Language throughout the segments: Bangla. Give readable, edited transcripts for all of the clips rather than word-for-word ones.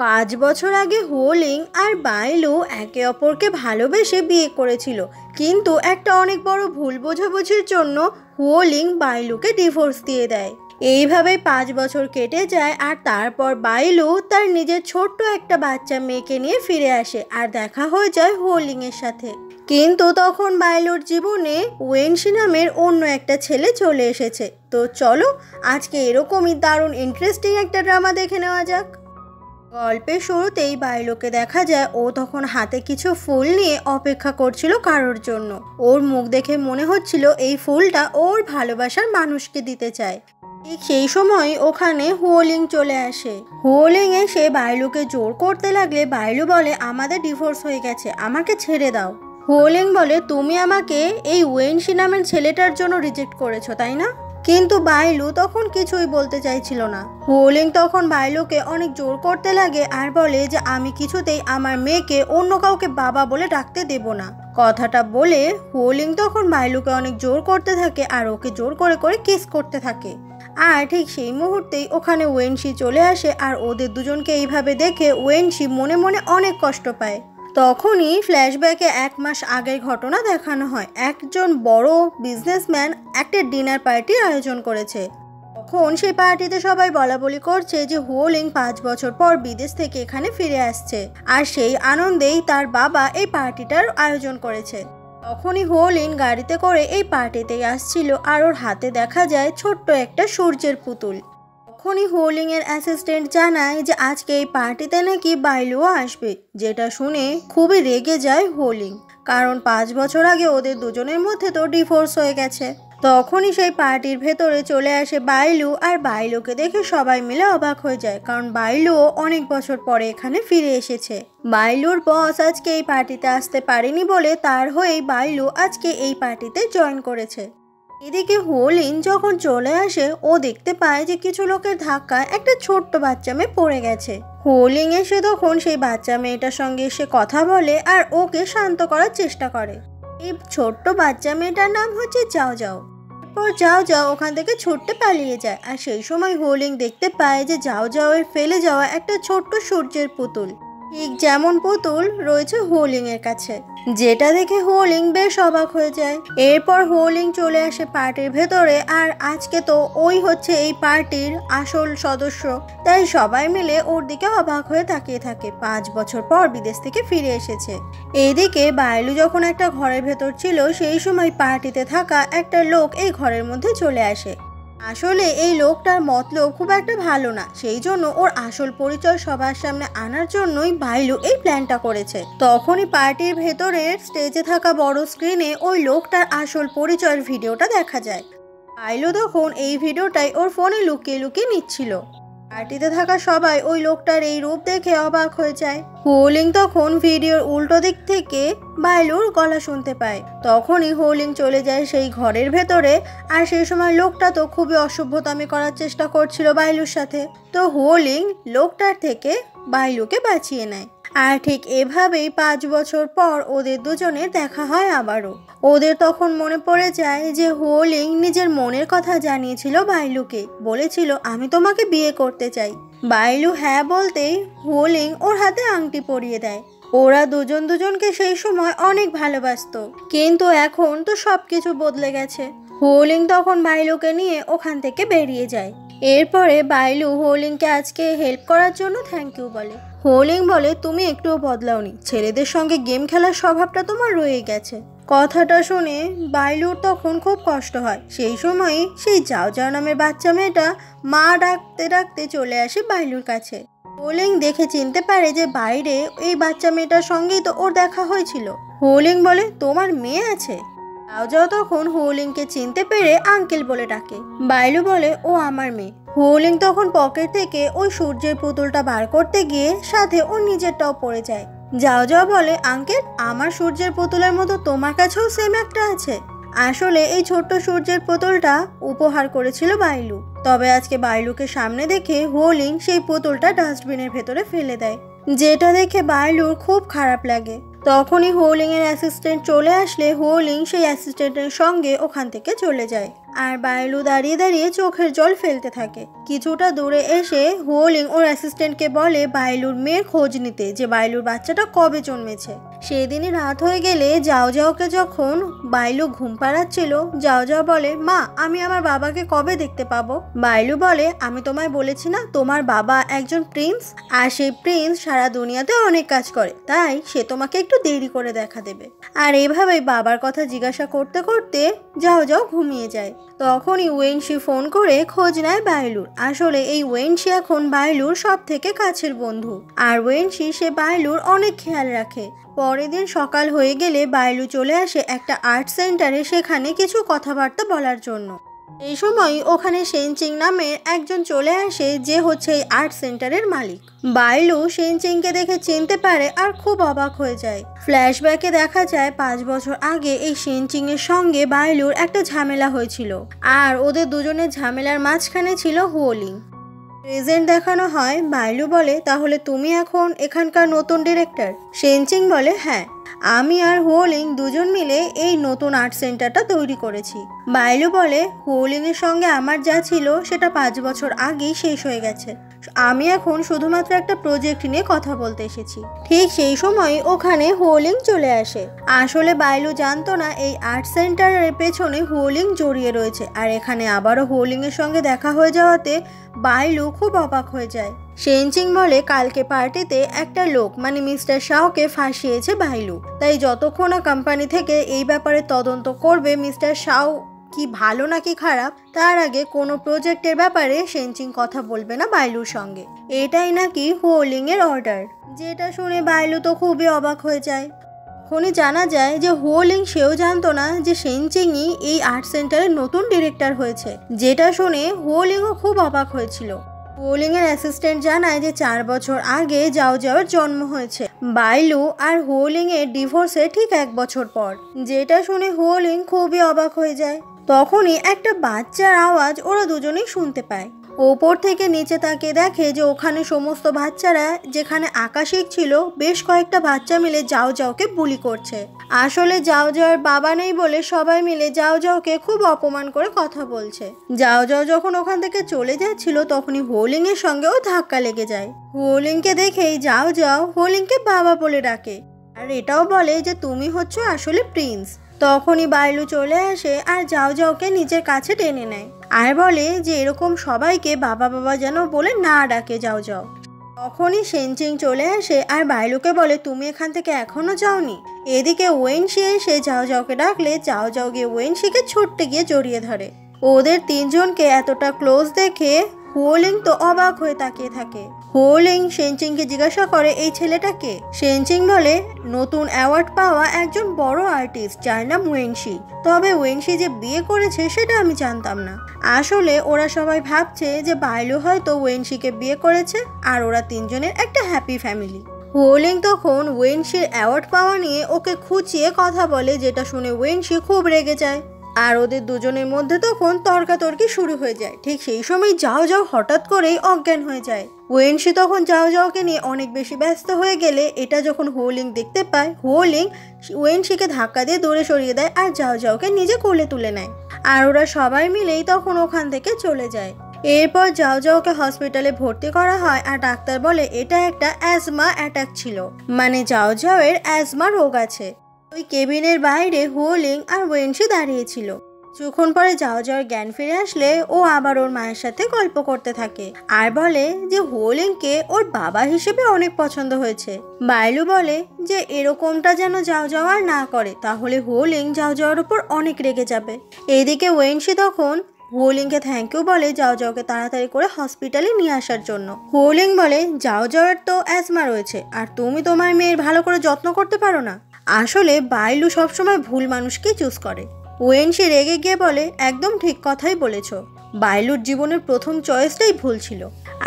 5 বছর আগে হোলিং আর বাইলু একে অপরকে ভালোবেসে বিয়ে করেছিল, কিন্তু একটা অনেক বড় ভুল বোঝাবুঝির জন্য হোলিং বাইলুকে ডিভোর্স দিয়ে দেয়। এইভাবেই 5 বছর কেটে যায় আর তারপর বাইলু তার নিজের ছোট্ট একটা বাচ্চা মেয়েকে নিয়ে ফিরে আসে আর দেখা হয়ে যায় হোলিং এর সাথে। কিন্তু তখন বাইলুর জীবনে ওয়েনশি নামের অন্য একটা ছেলে চলে এসেছে। তো চলো আজকে এরকমই দারুণ ইন্টারেস্টিং একটা ড্রামা দেখে নেওয়া যাক। গল্পের শুরুতেই বাইলুকে দেখা যায় ও তখন হাতে কিছু ফুল নিয়ে অপেক্ষা করছিল কারোর জন্য। ওর মুখ দেখে মনে হচ্ছিল এই ফুলটা ওর ভালোবাসার মানুষকে দিতে চায়। ঠিক সেই সময় ওখানে হোলিং চলে আসে। হোলিং এসে বাইলুকে জোর করতে লাগলে বাইলু বলে, আমাদের ডিভোর্স হয়ে গেছে, আমাকে ছেড়ে দাও। হোলিং বলে, তুমি আমাকে এই ওয়েনশি নামের ছেলেটার জন্য রিজেক্ট করেছো তাই না? কিন্তু বাইলু তখন কিছুই বলতে চাইছিল না। হোলিং তখন বাইলুকে অনেক জোর করতে লাগে আর বলে যে আমি কিছুতেই আমার মেয়েকে অন্য কাউকে বাবা বলে ডাকতে দেব না। কথাটা বলে হোলিং তখন বাইলুকে অনেক জোর করতে থাকে আর ওকে জোর করে করে কিস করতে থাকে। আর ঠিক সেই মুহূর্তেই ওখানে ওয়েনশি চলে আসে আর ওদের দুজনকে এইভাবে দেখে ওয়েনশি মনে মনে অনেক কষ্ট পায়। তখনই ফ্ল্যাশব্যাকে 1 মাস আগের ঘটনা দেখানো হয়। একজন বড় বিজনেসম্যান একটা ডিনার পার্টির আয়োজন করেছে। তখন সেই পার্টিতে সবাই বলাবলি করছে যে হোলিং 5 বছর পর বিদেশ থেকে এখানে ফিরে আসছে আর সেই আনন্দেই তার বাবা এই পার্টিটার আয়োজন করেছে। তখনই হোলিং গাড়িতে করে এই পার্টিতেই আসছিল আর ওর হাতে দেখা যায় ছোট্ট একটা সূর্যের পুতুল। তখনই হোলিং এর অ্যাসিস্ট্যান্ট জানায় যে আজকে এই পার্টিতে নাকি বাইলুও আসবে, যেটা শুনে খুবই রেগে যায় হোলিং, কারণ 5 বছর আগে ওদের দুজনের মধ্যে তো ডিভোর্স হয়ে গেছে। তখনই সেই পার্টির ভেতরে চলে আসে বাইলু আর বাইলুকে দেখে সবাই মিলে অবাক হয়ে যায়, কারণ বাইলুও অনেক বছর পরে এখানে ফিরে এসেছে। বাইলুর বস আজকে এই পার্টিতে আসতে পারেনি বলে তার হয়েই বাইলু আজকে এই পার্টিতে জয়েন করেছে। এদিকে হোলিং যখন চলে আসে ও দেখতে পায় যে কিছু লোকের ধাক্কায় একটা ছোট্ট বাচ্চা মেয়ে পড়ে গেছে। হোলিং এসে তখন সেই বাচ্চা মেয়েটার সঙ্গে এসে কথা বলে আর ওকে শান্ত করার চেষ্টা করে। এই ছোট্ট বাচ্চা মেয়েটার নাম হচ্ছে যাও যাও। এরপর যাও যাও ওখান থেকে ছুটতে পালিয়ে যায় আর সেই সময় হোলিং দেখতে পায় যে যাও যাও এর ফেলে যাওয়া একটা ছোট্ট সূর্যের পুতুল, ঠিক যেমন পুতুল রয়েছে হোলিং এর কাছে, যেটা দেখে হোলিং বেশ অবাক হয়ে যায়। এরপর হোলিং চলে আসে পার্টির ভেতরে আর আজকে তো ওই হচ্ছে এই পার্টির আসল সদস্য, তাই সবাই মিলে ওর দিকে অবাক হয়ে তাকিয়ে থাকে। 5 বছর পর বিদেশ থেকে ফিরে এসেছে। এইদিকে বাইলু যখন একটা ঘরের ভেতর ছিল সেই সময় পার্টিতে থাকা একটা লোক এই ঘরের মধ্যে চলে আসে। আসলে এই লোকটার মতলব খুব একটা ভালো না, সেই জন্য ওর আসল পরিচয় সবার সামনে আনার জন্যই বাইলু এই প্ল্যানটা করেছে। তখনই পার্টির ভেতরের স্টেজে থাকা বড় স্ক্রিনে ওই লোকটার আসল পরিচয়ের ভিডিওটা দেখা যায়। বাইলু তখন এই ভিডিওটাই ওর ফোনে লুকিয়ে লুকিয়ে নিচ্ছিল। পার্টিতে থাকা সবাই ওই লোকটার এই রূপ দেখে অবাক হয়ে যায়। হোলিং তখন ভিডিওর উল্টো দিক থেকে বাইলুর গলা শুনতে পায়। তখনই হোলিং চলে যায় সেই ঘরের ভেতরে আর সেই সময় লোকটা তো খুবই অসভ্যতামি করার চেষ্টা করছিল বাইলুর সাথে। তো হোলিং লোকটার থেকে বাইলুকে বাঁচিয়ে নেয়। আর ঠিক এভাবেই 5 বছর পর ওদের দুজনের দেখা হয় আবারও। ওদের তখন মনে পড়ে যায় যে হোলিং নিজের মনের কথা জানিয়েছিল বাইলুকে, বলেছিল আমি তোমাকে বিয়ে করতে চাই। বাইলু হ্যাঁ বলতেই হোলিং ওর হাতে আংটি পরিয়ে দেয়। ওরা দুজন দুজনকে সেই সময় অনেক ভালোবাসতো, কিন্তু এখন তো সবকিছু বদলে গেছে। হোলিং তখন বাইলুকে নিয়ে ওখান থেকে বেরিয়ে যায়। এরপরে বাইলু হোলিংকে আজকে হেল্প করার জন্য থ্যাংক ইউ বলে। হোলিং বলে, তুমি একটুও বদলাওনি, ছেলেদের সঙ্গে গেম খেলার স্বভাবটা তোমার রয়ে গেছে। কথাটা শুনে বাইলুর তখন খুব কষ্ট হয়। সেই সময়ই সেই যাও যাও নামের বাচ্চা মেয়েটা মা ডাকতে ডাকতে চলে আসে বাইলুর কাছে। হোলিং দেখে চিনতে পারে যে বাইরে এই বাচ্চা মেয়েটার সঙ্গেই তো ওর দেখা হয়েছিল। হোলিং বলে, তোমার মেয়ে আছে? যাও যাও তখন হোলিংকে চিনতে পেরে আঙ্কেল বলে ডাকে। বাইলু বলে, ও আমার মেয়ে। হোলিং তখন পকেট থেকে ওই সূর্যের পুতুলটা বার করতে গিয়ে সাথে ওর নিজেরটাও পড়ে যায়। যাও যাও বলে, আঙ্কেল আমার সূর্যের পুতুলের মতো তোমার কাছেও সেম একটা আছে। আসলে এই ছোট্ট সূর্যের পুতুলটা উপহার করেছিল বাইলু, তবে আজকে বাইলুকে সামনে দেখে হোলিং সেই পুতুলটা ডাস্টবিনের ভেতরে ফেলে দেয়, যেটা দেখে বাইলুর খুব খারাপ লাগে। তখনই হোলিং এর অ্যাসিস্ট্যান্ট চলে আসলে হোলিং সেই অ্যাসিস্ট্যান্টের সঙ্গে ওখান থেকে চলে যায়। আর বাইলু দাঁড়িয়ে দাঁড়িয়ে চোখের জল ফেলতে থাকে। কিছুটা দূরে এসে হোলিং ওর অ্যাসিস্ট্যান্টকে বলে বাইলুর মেয়ের খোঁজ নিতে, যে বাইলুর বাচ্চাটা কবে জন্মেছে। সেদিনই রাত হয়ে গেলে যাও যাওকে যখন বাইলু ঘুম পাড়াচ্ছিল, যাও যাও বলে, মা আমি আমার বাবাকে কবে দেখতে পাবো? বাইলু বলে, আমি তোমায় বলেছি না তোমার বাবা একজন প্রিন্স, আর সেই প্রিন্স সারা দুনিয়াতে অনেক কাজ করে, তাই সে তোমাকে একটু দেরি করে দেখা দেবে। আর এইভাবেই বাবার কথা জিজ্ঞাসা করতে করতে যাও যাও ঘুমিয়ে যায়। তখনই ওয়েনশি ফোন করে খোঁজ নেয় বাইলুর। আসলে এই ওয়েনশি এখন বাইলুর সব থেকে কাছের বন্ধু, আর ওয়েনশি সে বাইলুর অনেক খেয়াল রাখে। পরের দিন সকাল হয়ে গেলে বাইলু চলে আসে একটা আর্ট সেন্টারে, সেখানে কিছু কথাবার্তা বলার জন্য। এই সময় ওখানে সেনচিং নামের একজন চলে আসে, যে হচ্ছে এই আর্ট সেন্টারের মালিক। বাইলু সেনচিংকে দেখে চিনতে পারে আর খুব অবাক হয়ে যায়। ফ্ল্যাশব্যাকে দেখা যায় 5 বছর আগে এই সেনচিং এর সঙ্গে বাইলুর একটা ঝামেলা হয়েছিল, আর ওদের দুজনের ঝামেলার মাঝখানে ছিল হোলিং। প্রেজেন্ট দেখানো হয়। বাইলু বলে, তাহলে তুমি এখন এখানকার নতুন ডিরেক্টর? সেনচিং বলে, হ্যাঁ, আমি আর হোলিং দুজন মিলে এই নতুন আর্ট সেন্টারটা তৈরি করেছি। বাইলু বলে, হোলিং এর সঙ্গে আমার যা ছিল সেটা 5 বছর আগেই শেষ হয়ে গেছে, আমি এখন শুধুমাত্র একটা প্রজেক্ট নিয়ে কথা বলতে এসেছি। ঠিক সেই সময় ওখানে হোলিং চলে আসে। আসলে বাইলু জানতো না এই আর্ট সেন্টারের পেছনে হোলিং জড়িয়ে রয়েছে, আর এখানে আবারও হোলিং এর সঙ্গে দেখা হয়ে যাওয়াতে বাইলু খুব অবাক হয়ে যায়। সেনচিং বলে, কালকে পার্টিতে একটা লোক মানে মিস্টার শাওকে ফাঁসিয়েছে বাইলু, তাই যতক্ষণ না কোম্পানি থেকে এই ব্যাপারে তদন্ত করবে মিস্টার শাও কি ভালো নাকি খারাপ, তার আগে কোনো প্রজেক্টের ব্যাপারে সেনচিং কথা বলবে না বাইলুর সঙ্গে। এটাই নাকি হোলিং এর অর্ডার। যেটা শুনে বাইলু তো খুবই অবাক হয়ে যায়। তখনই জানা যায় যে হোলিং সেও জানতো না যে সেনচিংই এই আর্ট সেন্টারের নতুন ডিরেক্টর হয়েছে। যেটা শুনে হোলিংও খুব অবাক হয়েছিল। হোলিং এর অ্যাসিস্ট্যান্ট জানায় যে 4 বছর আগে যাও যাওয়ার জন্ম হয়েছে বাইলু আর হোলিং এর ডিভোর্সের ঠিক 1 বছর পর। যেটা শুনে হোলিং খুবই অবাক হয়ে যায়। তখনই একটা বাচ্চার আওয়াজ ওরা দুজনেই শুনতে পায়। ওপর থেকে নিচে তাকিয়ে দেখে যে ওখানে সমস্ত বাচ্চারা যেখানে আঁকা শিখছিল, বেশ কয়েকটা বাচ্চা মিলে যাও যাওকে বুলি করছে। আসলে যাও যাওয়ার বাবা নেই বলে সবাই মিলে যাও যাওকে খুব অপমান করে কথা বলছে। যাও যাও যখন ওখান থেকে চলে যাচ্ছিল তখনই হোলিং এর সঙ্গেও ধাক্কা লেগে যায়। হোলিংকে দেখেই যাও যাও হোলিংকে বাবা বলে ডাকে, আর এটাও বলে যে তুমি হচ্ছ আসলে প্রিন্স। তখনই বাইলু চলে আসে আর যাও যাওকে নিজের কাছে টেনে নেয়, আর বলে যে এরকম সবাইকে বাবা বাবা যেন বলে না ডাকে যাও যাও। তখনই সেনচিং চলে আসে আর বাইলুকে বলে, তুমি এখান থেকে এখনো যাওনি? এদিকে ওয়েনশি এসে যাও যাওকে ডাকলে যাও যাও গিয়ে ওয়েনশিকে ছুটতে গিয়ে জড়িয়ে ধরে। ওদের 3 জনকে এতটা ক্লোজ দেখে হোলিং তো অবাক হয়ে তাকিয়ে থাকে। হোলিং সেনচিংকে জিজ্ঞাসা করে, এই ছেলেটাকে? সেনচিং বলে, নতুন অ্যাওয়ার্ড পাওয়া একজন বড় আর্টিস্ট যার নাম ওয়েনশি। তবে ওয়েনশি যে বিয়ে করেছে সেটা আমি জানতাম না। আসলে ওরা সবাই ভাবছে যে বাইলু হয়তো ওয়েনশিকে বিয়ে করেছে আর ওরা 3 জনের একটা হ্যাপি ফ্যামিলি। হোলিং তখন ওয়েনশির অ্যাওয়ার্ড পাওয়া নিয়ে ওকে খুঁচিয়ে কথা বলে, যেটা শুনে ওয়েনশি খুব রেগে যায়। আর ওদের দুজনের মধ্যে তখন তর্কাতর্কি শুরু হয়ে যায়। ঠিক সেই সময় যাও যাও হঠাৎ করেই অজ্ঞান হয়ে যায়। ওয়েনশি তখন যাও যাওকে নিয়ে অনেক বেশি ব্যস্ত হয়ে গেলে এটা যখন হোলিং দেখতে পায়, হোলিং ওয়েনশিকে ধাক্কা দিয়ে দূরে সরিয়ে দেয় আর যাও যাওকে নিজে কোলে তুলে নেয়। আর ওরা সবাই মিলেই তখন ওখান থেকে চলে যায়। এরপর যাও যাওকে হসপিটালে ভর্তি করা হয় আর ডাক্তার বলে এটা একটা অ্যাজমা অ্যাটাক ছিল, মানে যাও যাওয়ের অ্যাজমা রোগ আছে। ওই কেবিনের বাইরে হোলিং আর ওয়েনশি দাঁড়িয়েছিল। কিছুক্ষণ পরে যাও যাওয়ার জ্ঞান ফিরে আসলে ও আবার ওর মায়ের সাথে গল্প করতে থাকে আর বলে যে হোলিংকে ওর বাবা হিসেবে অনেক পছন্দ হয়েছে। বাইলু বলে যে এরকমটা যেন যাও যাওয়ার না করে, তাহলে হোলিং যাও যাওয়ার উপর অনেক রেগে যাবে। এইদিকে ওয়েনশি তখন হোলিংকে থ্যাংক ইউ বলে যাও যাওকে তাড়াতাড়ি করে হসপিটালে নিয়ে আসার জন্য। হোলিং বলে, যাও যাওয়ার তো অ্যাজমা রয়েছে আর তুমি তোমার মেয়ের ভালো করে যত্ন করতে পারো না। আসলে বাইলু সবসময় ভুল মানুষকে চুজ করে। ওয়েনশি রেগে গিয়ে বলে, একদম ঠিক কথাই বলেছ, বাইলুর জীবনের প্রথম চয়েসটাই ভুল ছিল,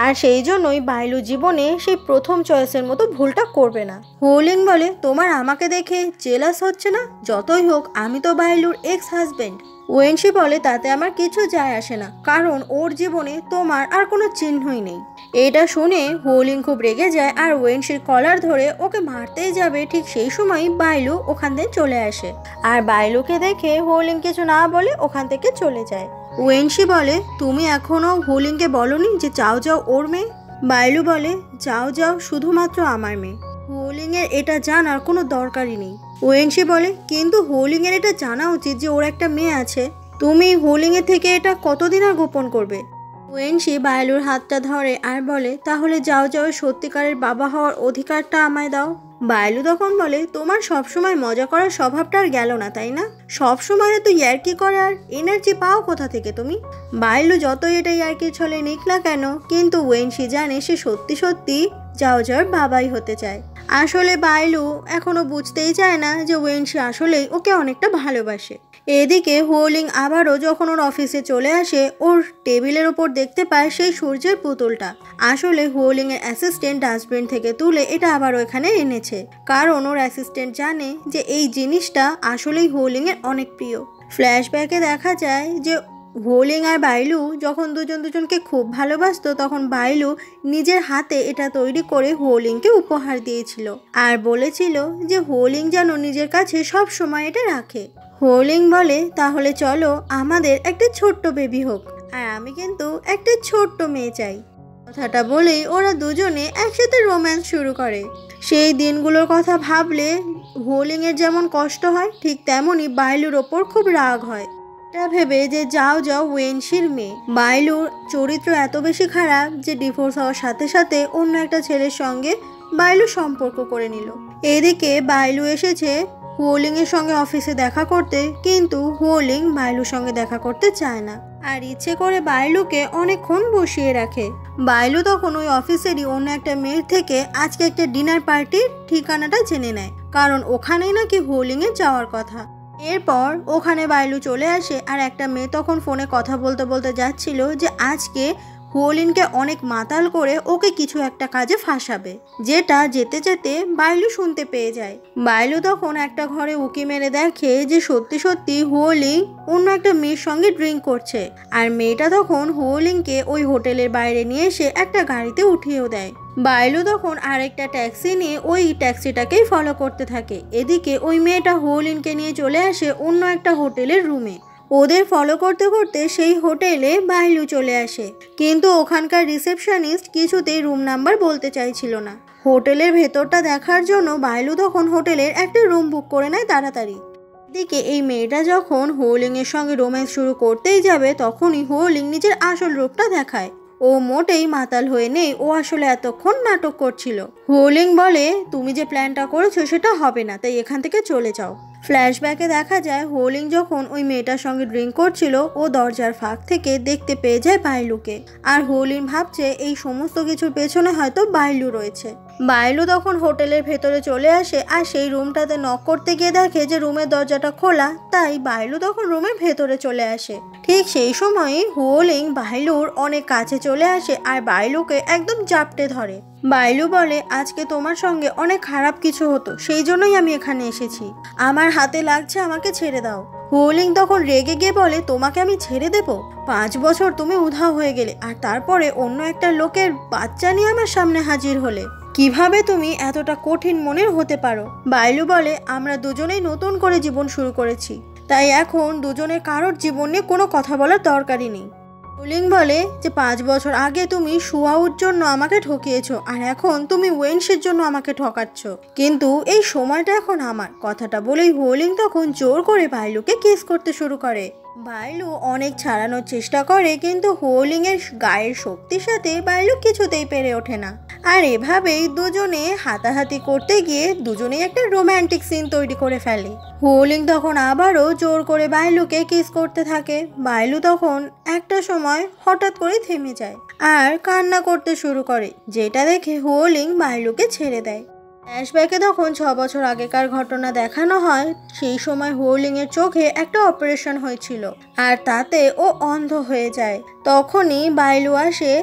আর সেই জন্যই বাইলু জীবনে সেই প্রথম চয়েসের মতো ভুলটা করবে না। হোলিং বলে, তোমার আমাকে দেখে জেলাস হচ্ছে না? যতই হোক আমি তো বাইলুর এক্স হাজবেন্ড। ওয়েনশি বলে, তাতে আমার কিছু যায় আসে না, কারণ ওর জীবনে তোমার আর কোনো চিহ্নই নেই। এটা শুনে হোলিং খুব রেগে যায় আর ওয়েনশির কলার ধরে ওকে মারতেই যাবে। ঠিক সেই সময় বাইলু ওখান থেকে চলে আসে আর বাইলুকে দেখে হোলিং কিছু না বলে ওখান থেকে চলে যায়। ওয়েনশি বলে, তুমি এখনো হোলিংকে বলনি যে চাও যাও ওর মেয়ে? বাইলু বলে, যাও যাও শুধুমাত্র আমার মেয়ে। হোলিং এর এটা জানার কোনো দরকারই নেই। ওয়েনশি বলে, কিন্তু হোলিং এর এটা জানা উচিত যে ওর একটা মেয়ে আছে। তুমি হোলিং এর থেকে এটা কতদিন আর গোপন করবে? ওয়েনশি বাইলুর হাতটা ধরে আর বলে, তাহলে যাও যাও সত্যিকারের বাবা হওয়ার অধিকারটা আমায় দাও। বাইলু তখন বলে, তোমার সবসময় মজা করার স্বভাবটা আর গেল না তাই না? সবসময় তো ইয়ার্কি করে আর এনার্জি পাও কোথা থেকে তুমি? বাইলু যতই এটা ইয়ার্কির ছলে নিক না কেন, কিন্তু ওয়েনশি জানে সে সত্যি সত্যি যাও যাওয়ার বাবাই হতে চায়। আসলে বাইলু এখনো বুঝতেই চায় না যে ওয়েনশি আসলেই ওকে অনেকটা ভালোবাসে। এদিকে হোলিং আবারও যখন ওর অফিসে চলে আসে, ওর টেবিলের ওপর দেখতে পায় সেই সূর্যের পুতুলটা। আসলে হোলিং এর অ্যাসিস্ট্যান্ট ডাস্টবিন থেকে তুলে এটা আবার ওখানে এনেছে, কারণ ওর অ্যাসিস্ট্যান্ট জানে যে এই জিনিসটা আসলেই হোলিং এর অনেক প্রিয়। ফ্ল্যাশব্যাকে দেখা যায় যে হোলিং আর বাইলু যখন দুজনকে খুব ভালোবাসতো, তখন বাইলু নিজের হাতে এটা তৈরি করে হোলিংকে উপহার দিয়েছিল আর বলেছিল যে হোলিং যেন নিজের কাছে সব সময় এটা রাখে। হোলিং বলে, তাহলে চলো আমাদের একটা ছোট্ট বেবি হোক, আর আমি কিন্তু একটা ছোট্ট মেয়ে চাই। কথাটা বলেই ওরা দুজনে একসাথে রোম্যান্স শুরু করে। সেই দিনগুলোর কথা ভাবলে হোলিং এর যেমন কষ্ট হয়, ঠিক তেমনই বাইলুর ওপর খুব রাগ হয়। এটা ভেবে যে যাও যাও ওয়েনশির মেয়ে। বাইলুর চরিত্র এত বেশি খারাপ যে ডিভোর্স হওয়ার সাথে সাথে অন্য একটা ছেলের সঙ্গে বাইলু সম্পর্ক করে নিল। এদিকে বাইলু এসেছে হোলিং এর সঙ্গে অফিসে দেখা করতে, কিন্তু হোলিং বাইলুর সঙ্গে দেখা করতে চায় না আর ইচ্ছে করে বাইলুকে অনেকক্ষণ বসিয়ে রাখে। বাইলু তখন ওই অফিসেরই অন্য একটা মেয়ের থেকে আজকে একটা ডিনার পার্টির ঠিকানাটা জেনে নেয়, কারণ ওখানেই নাকি হোলিং এর যাওয়ার কথা। এরপর ওখানে বাইলু চলে আসে আর একটা মেয়ে তখন ফোনে কথা বলতে বলতে যাচ্ছিল যে আজকে হোলিংকে অনেক মাতাল করে ওকে কিছু একটা কাজে ফাঁসাবে, যেটা যেতে যেতে বাইলু শুনতে পেয়ে যায়। বাইলু তখন একটা ঘরে উকি মেরে দেখে যে সত্যি সত্যি হোলিং অন্য একটা মেয়ের সঙ্গে ড্রিঙ্ক করছে, আর মেয়েটা তখন হোলিংকে ওই হোটেলের বাইরে নিয়ে এসে একটা গাড়িতে উঠিয়েও দেয়। বাইলু তখন আরেকটা ট্যাক্সি নিয়ে ওই ট্যাক্সিটাকেই ফলো করতে থাকে। এদিকে ওই মেয়েটা হোলিংকে নিয়ে চলে আসে অন্য একটা হোটেলের রুমে। ওদের ফলো করতে করতে সেই হোটেলে বাইলু চলে আসে, কিন্তু ওখানকার রিসেপশনিস্ট কিছুতেই রুম নাম্বার বলতে চাইছিল না। হোটেলের ভেতরটা দেখার জন্য বাইলু তখন হোটেলের একটা রুম বুক করে নেয় তাড়াতাড়ি। এদিকে এই মেয়েটা যখন হোলিং এর সঙ্গে রোম্যান্স শুরু করতেই যাবে, তখনই হোলিং নিজের আসল রূপটা দেখায়। ও মোটেই মাতাল হয়ে নেই, ও আসলে এতক্ষণ নাটক করছিল। হোলিং বলে, তুমি যে প্ল্যানটা করেছো সেটা হবে না, তাই এখান থেকে চলে যাও। ফ্ল্যাশব্যাকে দেখা যায় হোলিং যখন ওই মেয়েটার সঙ্গে ড্রিঙ্ক করছিল, ও দরজার ফাঁক থেকে দেখতে পেয়ে যায় বাইলুকে, আর হোলিং ভাবছে এই সমস্ত কিছুর পেছনে হয়তো বাইলু রয়েছে। বাইলু তখন হোটেলের ভেতরে চলে আসে আর সেই রুমটাতে নক করতে গিয়ে দেখে যে রুমের দরজাটা খোলা, তাই বাইলু তখন রুমের ভেতরে চলে আসে। ঠিক সেই সময়ই হোলিং বাইলুর অনেক কাছে চলে আসে আর বাইলুকে একদম জাপটে ধরে। বাইলু বলে, আজকে তোমার সঙ্গে অনেক খারাপ কিছু হতো, সেই জন্যই আমি এখানে এসেছি, আমার হাতে লাগছে, আমাকে ছেড়ে দাও। হোলিং তখন রেগে গিয়ে বলে, তোমাকে আমি ছেড়ে দেব? 5 বছর তুমি উধাও হয়ে গেলে, আর তারপরে অন্য একটা লোকের বাচ্চা নিয়ে আমার সামনে হাজির হলে, কিভাবে তুমি এতটা কঠিন মনের হতে পারো? বাইলু বলে, আমরা দুজনেই নতুন করে জীবন শুরু করেছি, তাই এখন দুজনের কারোর জীবন নিয়ে কোনো কথা বলার দরকারই নেই। হোলিং বলে যে 5 বছর আগে তুমি শুয়াউর জন্য আমাকে ঠকিয়েছো, আর এখন তুমি ওয়েনশির জন্য আমাকে ঠকাচ্ছ, কিন্তু এই সময়টা এখন আমার। কথাটা বলেই হোলিং তখন জোর করে বাইলুকে কিস করতে শুরু করে। বাইলু অনেক ছাড়ানোর চেষ্টা করে, কিন্তু হোলিং এর গায়ের শক্তির সাথে বাইলু কিছুতেই পেরে ওঠে না, আর এভাবেই দুজনে হাতাহাতি করতে গিয়ে দুজনেই একটা রোম্যান্টিক সিন তৈরি করে ফেলে। হোলিং তখন আবারও জোর করে বাইলুকে কিস করতে থাকে। বাইলু তখন একটা সময় হঠাৎ করে থেমে যায় আর কান্না করতে শুরু করে, যেটা দেখে হোলিং বাইলুকে ছেড়ে দেয়। ফ্ল্যাশব্যাকে তখন 6 বছর আগেকার ঘটনা দেখানো হয়। সেই সময় হোলিংয়ের চোখে একটা অপারেশন হয়েছিল আর তাতে ও অন্ধ হয়ে যায়। তখনই বাইলু আসে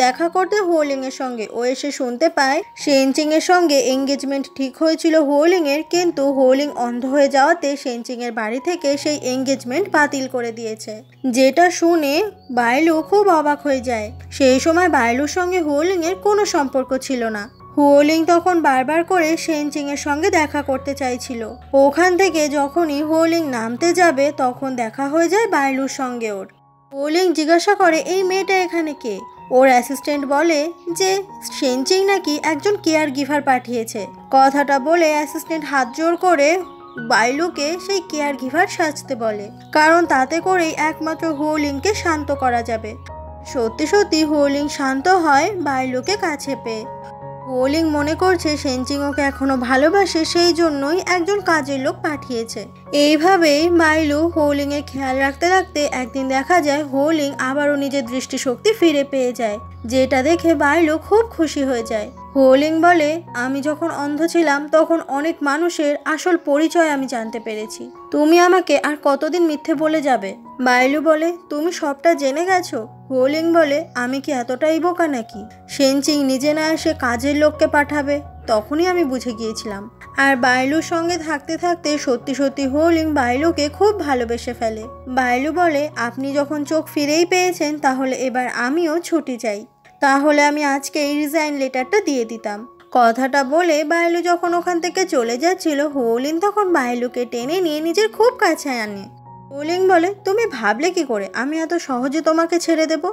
দেখা করতে হোলিংয়ের সঙ্গে। ও এসে শুনতে পায় সেনচিংয়ের সঙ্গে এঙ্গেজমেন্ট ঠিক হয়েছিল হোলিংয়ের, কিন্তু হোলিং অন্ধ হয়ে যাওয়াতে সেনচিংয়ের বাড়ি থেকে সেই এঙ্গেজমেন্ট বাতিল করে দিয়েছে। যেটা শুনে বাইলু খুব অবাক হয়ে যায়। সেই সময় বাইলুর সঙ্গে হোলিংয়ের কোনো সম্পর্ক ছিল না। হোলিং তখন বারবার করে সেনচিংয়ের সঙ্গে দেখা করতে চাইছিল। ওখান থেকে যখনই হোলিং নামতে যাবে তখন দেখা হয়ে যায় বাইলুর সঙ্গে ওর। হোলিং জিজ্ঞাসা করে এই মেয়েটা এখানে কে? ওর অ্যাসিস্ট্যান্ট বলে যে সেনচিং নাকি একজন কেয়ার গিভার পাঠিয়েছে। কথাটা বলে অ্যাসিস্ট্যান্ট হাত জোর করে বাইলুকে সেই কেয়ার গিভার সাজতে বলে, কারণ তাতে করেই একমাত্র হোলিংকে শান্ত করা যাবে। সত্যি সত্যি হোলিং শান্ত হয় বাইলুকে কাছে পেয়ে। হোলিং মনে করছে সেনচিং ওকে এখনো ভালোবাসে, সেই জন্যই একজন কাজের লোক পাঠিয়েছে। এইভাবেই বাইলু হোলিং এর খেয়াল রাখতে রাখতে একদিন দেখা যায় হোলিং আবারও নিজের দৃষ্টিশক্তি ফিরে পেয়ে যায়, যেটা দেখে বাইলু খুব খুশি হয়ে যায়। হোলিং বলে আমি যখন অন্ধ ছিলাম তখন অনেক মানুষের আসল পরিচয় আমি জানতে পেরেছি। তুমি আমাকে আর কতদিন মিথ্যে বলে যাবে? বাইলু বলে তুমি সবটা জেনে গেছো? হোলিং বলে আমি কি এতটাই বোকা নাকি? সেনচিং নিজে না এসে কাজের লোককে পাঠাবে, তখনই আমি বুঝে গিয়েছিলাম। আর বাইলুর সঙ্গে থাকতে থাকতে সত্যি সত্যি হোলিং বাইলুকে খুব ভালোবেসে ফেলে। বাইলু বলে আপনি যখন চোখ ফিরেই পেয়েছেন তাহলে এবার আমিও ছুটি চাই, তাহলে আমি আজকে এই রিজাইন লেটারটা দিয়ে দিতাম। কথাটা বলে বাইলু যখন ওখান থেকে চলে যাচ্ছিল হোলিং তখন বাইলুকে টেনে নিয়ে নিজের খুব কাছে আনে। হোলিং বলে তুমি ভাবলে কি করে আমি এত সহজে তোমাকে ছেড়ে দেব?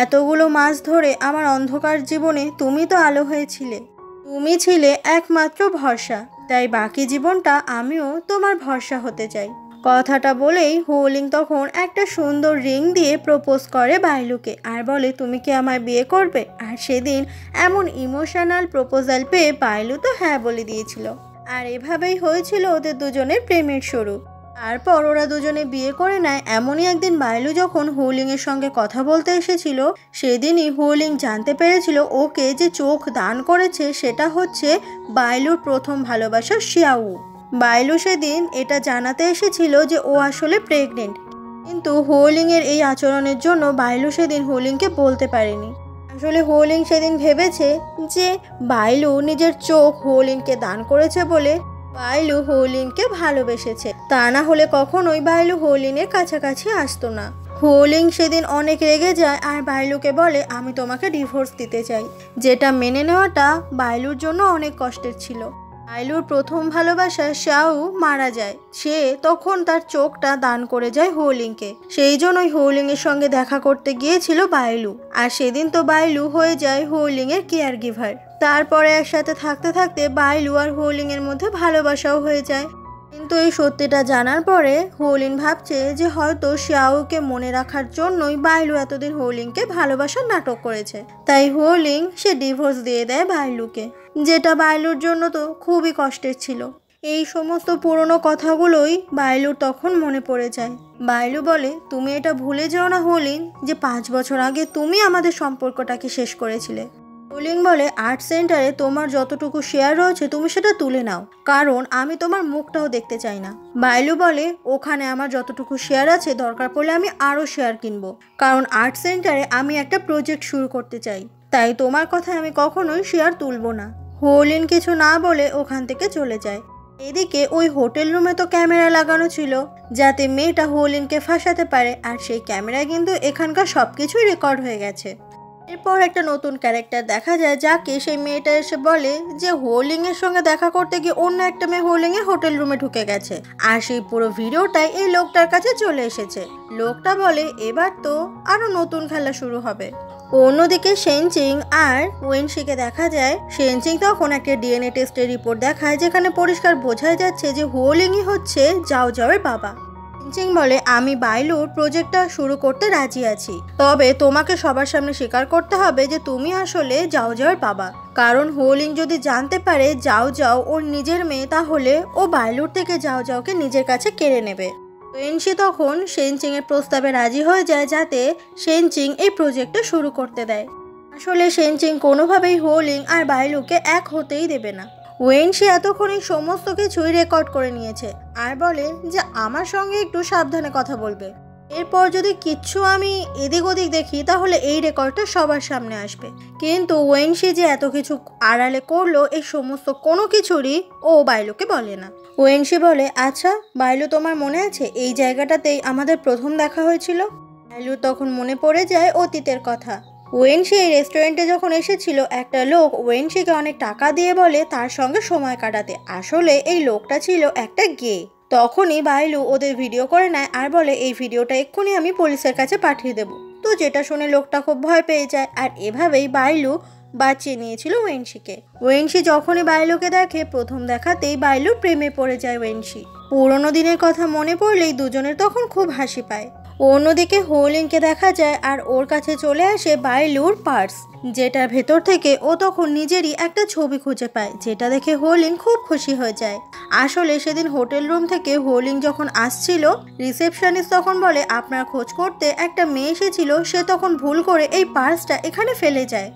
এতগুলো মাস ধরে আমার অন্ধকার জীবনে তুমি তো আলো হয়েছিলে, তুমি ছিলে একমাত্র ভরসা, তাই বাকি জীবনটা আমিও তোমার ভরসা হতে চাই। কথাটা বলেই হোলিং তখন একটা সুন্দর রিং দিয়ে প্রপোজ করে বাইলুকে আর বলে তুমি কি আমায় বিয়ে করবে? আর সেদিন এমন ইমোশনাল প্রপোজাল পেয়ে বাইলু তো হ্যাঁ বলে দিয়েছিল। আর এভাবেই হয়েছিল ওদের দুজনের প্রেমের শুরু। তারপর ওরা দুজনে বিয়ে করে নেয়। এমনই একদিন বাইলু যখন হোলিং এর সঙ্গে কথা বলতে এসেছিল সেদিনই হোলিং জানতে পেরেছিল ওকে যে চোখ দান করেছে সেটা হচ্ছে বাইলুর প্রথম ভালোবাসা শিয়াউ। বাইলু সেদিন এটা জানাতে এসেছিল যে ও আসলে প্রেগনেন্ট, কিন্তু হোলিং এর এই আচরণের জন্য বাইলু সেদিন হোলিংকে বলতে পারেনি। আসলে হোলিং সেদিন ভেবেছে যে বাইলু নিজের চোখ হোলিংকে দান করেছে বলে বাইলু হোলিংকে ভালোবেসেছে, তা না হলে কখনোই বাইলু হোলিংয়ের কাছাকাছি আসতো না। হোলিং সেদিন অনেক রেগে যায় আর বাইলুকে বলে আমি তোমাকে ডিভোর্স দিতে চাই, যেটা মেনে নেওয়াটা বাইলুর জন্য অনেক কষ্টের ছিল। বাইলুর প্রথম ভালোবাসা শাও মারা যায়, সে তখন তার চোখটা দান করে যায় হোলিংকে। সেই জন্যই হোলিং এর সঙ্গে দেখা করতে গিয়েছিল বাইলু। আর সেদিন তো বাইলু হয়ে যায় হোলিং এর কেয়ার গিভার। তারপরে একসাথে থাকতে থাকতে বাইলু আর হোলিং এর মধ্যে ভালোবাসাও হয়ে যায়। কিন্তু এই সত্যিটা জানার পরে হোলিং ভাবছে যে হয়তো শিয়াওকে মনে রাখার জন্যই বাইলু এতদিন হোলিংকে ভালোবাসার নাটক করেছে। তাই হোলিং সে ডিভোর্স দিয়ে দেয় বাইলুকে, যেটা বাইলুর জন্য তো খুবই কষ্টের ছিল। এই সমস্ত পুরনো কথাগুলোই বাইলুর তখন মনে পড়ে যায়। বাইলু বলে তুমি এটা ভুলে যেও না হোলিং যে 5 বছর আগে তুমি আমাদের সম্পর্কটাকে শেষ করেছিলে। হোলিং বলে আর্ট সেন্টারে তোমার যতটুকু শেয়ার রয়েছে তুমি সেটা তুলে নাও, কারণ আমি তোমার মুখটাও দেখতে চাই না। বাইলু বলে ওখানে আমার যতটুকু শেয়ার আছে দরকার পড়লে আমি আরও শেয়ার কিনবো, কারণ আর্ট সেন্টারে আমি একটা প্রজেক্ট শুরু করতে চাই, তাই তোমার কথায় আমি কখনোই শেয়ার তুলবো না। হোলিং কিছু না বলে ওখান থেকে চলে যায়। এদিকে ওই হোটেল রুমে তো ক্যামেরা লাগানো ছিল যাতে মেয়েটা হোলিংকে ফাঁসাতে পারে, আর সেই ক্যামেরায় কিন্তু এখানকার সবকিছুই রেকর্ড হয়ে গেছে। এরপর একটা নতুন ক্যারেক্টার দেখা যায় যাকে সেই মেয়েটা এসে বলে যে হোলিং এর সঙ্গে দেখা করতে গিয়ে অন্য একটা মেয়ে হোলিং এর হোটেল রুমে ঢুকে গেছে, আর সেই পুরো ভিডিওটাই এই লোকটার কাছে চলে এসেছে। লোকটা বলে এবার তো আরো নতুন খেলা শুরু হবে। অন্যদিকে সেনচিং আর ওয়েনশিকে দেখা যায় সেনচিং তখন একটা ডিএনএ টেস্টের রিপোর্ট দেখায় যেখানে পরিষ্কার বোঝাই যাচ্ছে যে হোলিংই হচ্ছে জাও জাওয়ের বাবা। সেনচিং বলে আমি বাইলুর প্রজেক্টটা শুরু করতে রাজি আছি, তবে তোমাকে সবার সামনে স্বীকার করতে হবে যে তুমি আসলে জাও জাওয়ের বাবা, কারণ হোলিং যদি জানতে পারে জাও জাও ওর নিজের মেয়ে তাহলে ও বাইলুর থেকে জাও জাওকে নিজের কাছে কেড়ে নেবে। ওয়েনশি তখন সেনচিং এর প্রস্তাবে রাজি হয়ে যায় যাতে সেনচিং এই প্রজেক্টটা শুরু করতে দেয়। আসলে সেনচিং কোনোভাবেই হোলিং আর বাইলুকে এক হতেই দেবে না। ওয়েনশি এতক্ষণ এই সমস্ত কিছুই রেকর্ড করে নিয়েছে আর বলে যে আমার সঙ্গে একটু সাবধানে কথা বলবে। এরপর যদি কিচ্ছু আমি এদিক ওদিক দেখি তাহলে এই রেকর্ডটা সবার সামনে আসবে। কিন্তু ওয়েনশি যে এত কিছু আড়ালে করলো এই সমস্ত কোনো কিছুরই ও বাইলুকে বলে না। ওয়েনশি বলে, আচ্ছা বাইলু, তোমার মনে আছে এই জায়গাটাতেই আমাদের প্রথম দেখা হয়েছিল? বাইলুর তখন মনে পড়ে যায় অতীতের কথা। ওয়েনশি এই রেস্টুরেন্টে যখন এসেছিল একটা লোক ওয়েনশিকে অনেক টাকা দিয়ে বলে তার সঙ্গে সময় কাটাতে। আসলে এই লোকটা ছিল একটা গে। তখনই বাইলু ওদের ভিডিও করে নেয় আর বলে এই ভিডিওটা এক্ষুনি আমি পুলিশের কাছে পাঠিয়ে দেবো। তো যেটা শুনে লোকটা খুব ভয় পেয়ে যায় আর এভাবেই বাইলু বাঁচিয়ে নিয়েছিল ওয়েনশিকে। ওয়েনশি যখনই বাইলুকে দেখে প্রথম দেখাতেই বাইলুর প্রেমে পড়ে যায় ওয়েনশি। পুরোনো দিনের কথা মনে পড়লেই দুজনের তখন খুব হাসি পায়। অন্যদিকে হোলিংকে দেখা যায় আর ওর কাছে চলে আসে বাইলুর পার্স, যেটার ভেতর থেকে ও তখন নিজেরই একটা ছবি খুঁজে পায়, যেটা দেখে হোলিং খুব খুশি হয়ে যায়। আসলে সেদিন হোটেল রুম থেকে হোলিং যখন আসছিল রিসেপশনিস্ট তখন বলে আপনার খোঁজ করতে একটা মেয়ে এসেছিল, সে তখন ভুল করে এই পার্সটা এখানে ফেলে যায়।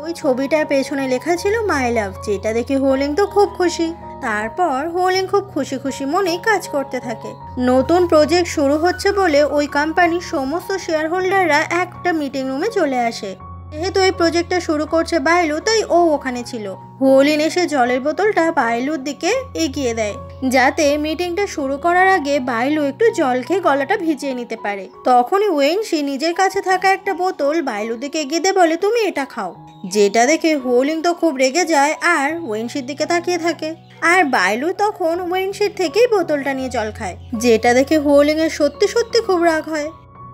ওই ছবিটার পেছনে লেখা ছিল মাই লাভ, যেটা দেখে হোলিং তো খুব খুশি। তারপর হোলিং খুব খুশি খুশি মনেই কাজ করতে থাকে। নতুন প্রজেক্ট শুরু হচ্ছে বলে ওই কোম্পানির সমস্ত শেয়ার হোল্ডাররা একটা মিটিং রুমে চলে আসে। যেহেতু এই প্রজেক্টটা শুরু করছে বাইলু, তাই ও ওখানে ছিল। হোলিং এসে জলের বোতলটা বাইলুর দিকে এগিয়ে দেয় যাতে মিটিংটা শুরু করার আগে বাইলু একটু জল খেয়ে গলাটা ভিজিয়ে নিতে পারে। তখনই ওয়েনশি নিজের কাছে থাকা একটা বোতল বাইলুর দিকে এগিয়ে দেয়, বলে তুমি এটা খাও। যেটা দেখে হোলিং তো খুব রেগে যায় আর ওয়েনশির দিকে তাকিয়ে থাকে। আর বাইলু তখন ওয়েনশির থেকেই বোতলটা নিয়ে জল খায়, যেটা দেখে হোলিং এর সত্যি সত্যি খুব রাগ হয়।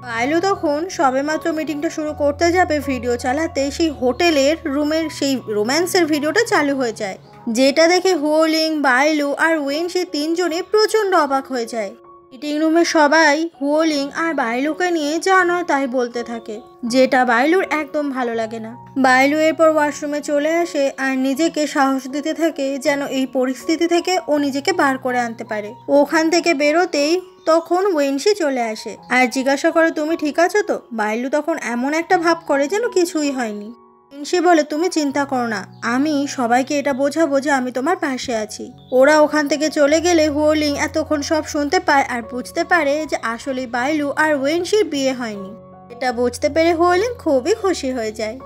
বাইলু তখন সবেমাত্র মিটিংটা শুরু করতে যাবে ভিডিও চালাতে, সেই হোটেলের রুমের সেই রোম্যান্সের ভিডিওটা চালু হয়ে যায়, যেটা দেখে হোলিং, বাইলু আর ওয়েনশি তিনজনে প্রচণ্ড অবাক হয়ে যায়। মিটিং রুমে সবাই হোলিং আর বাইলুকে নিয়ে যা নয় তাই বলতে থাকে, যেটা বাইলুর একদম ভালো লাগে না। বাইলু এরপর ওয়াশরুমে চলে আসে আর নিজেকে সাহস দিতে থাকে যেন এই পরিস্থিতি থেকে ও নিজেকে বার করে আনতে পারে। ওখান থেকে বেরোতেই তখন ওয়েনশি চলে আসে আর জিজ্ঞাসা করে তুমি ঠিক আছো তো? বাইলু তখন এমন একটা ভাব করে যেন কিছুই হয়নি। ওয়েনশি বলে তুমি চিন্তা করো না, আমি সবাইকে এটা বোঝাবো যে আমি তোমার পাশে আছি। ওরা ওখান থেকে চলে গেলে হোলিং এতক্ষণ সব শুনতে পায় আর বুঝতে পারে যে আসলে বাইলু আর ওয়েনশির বিয়ে হয়নি। এটা বুঝতে পেরে হোলিং খুবই খুশি হয়ে যায়।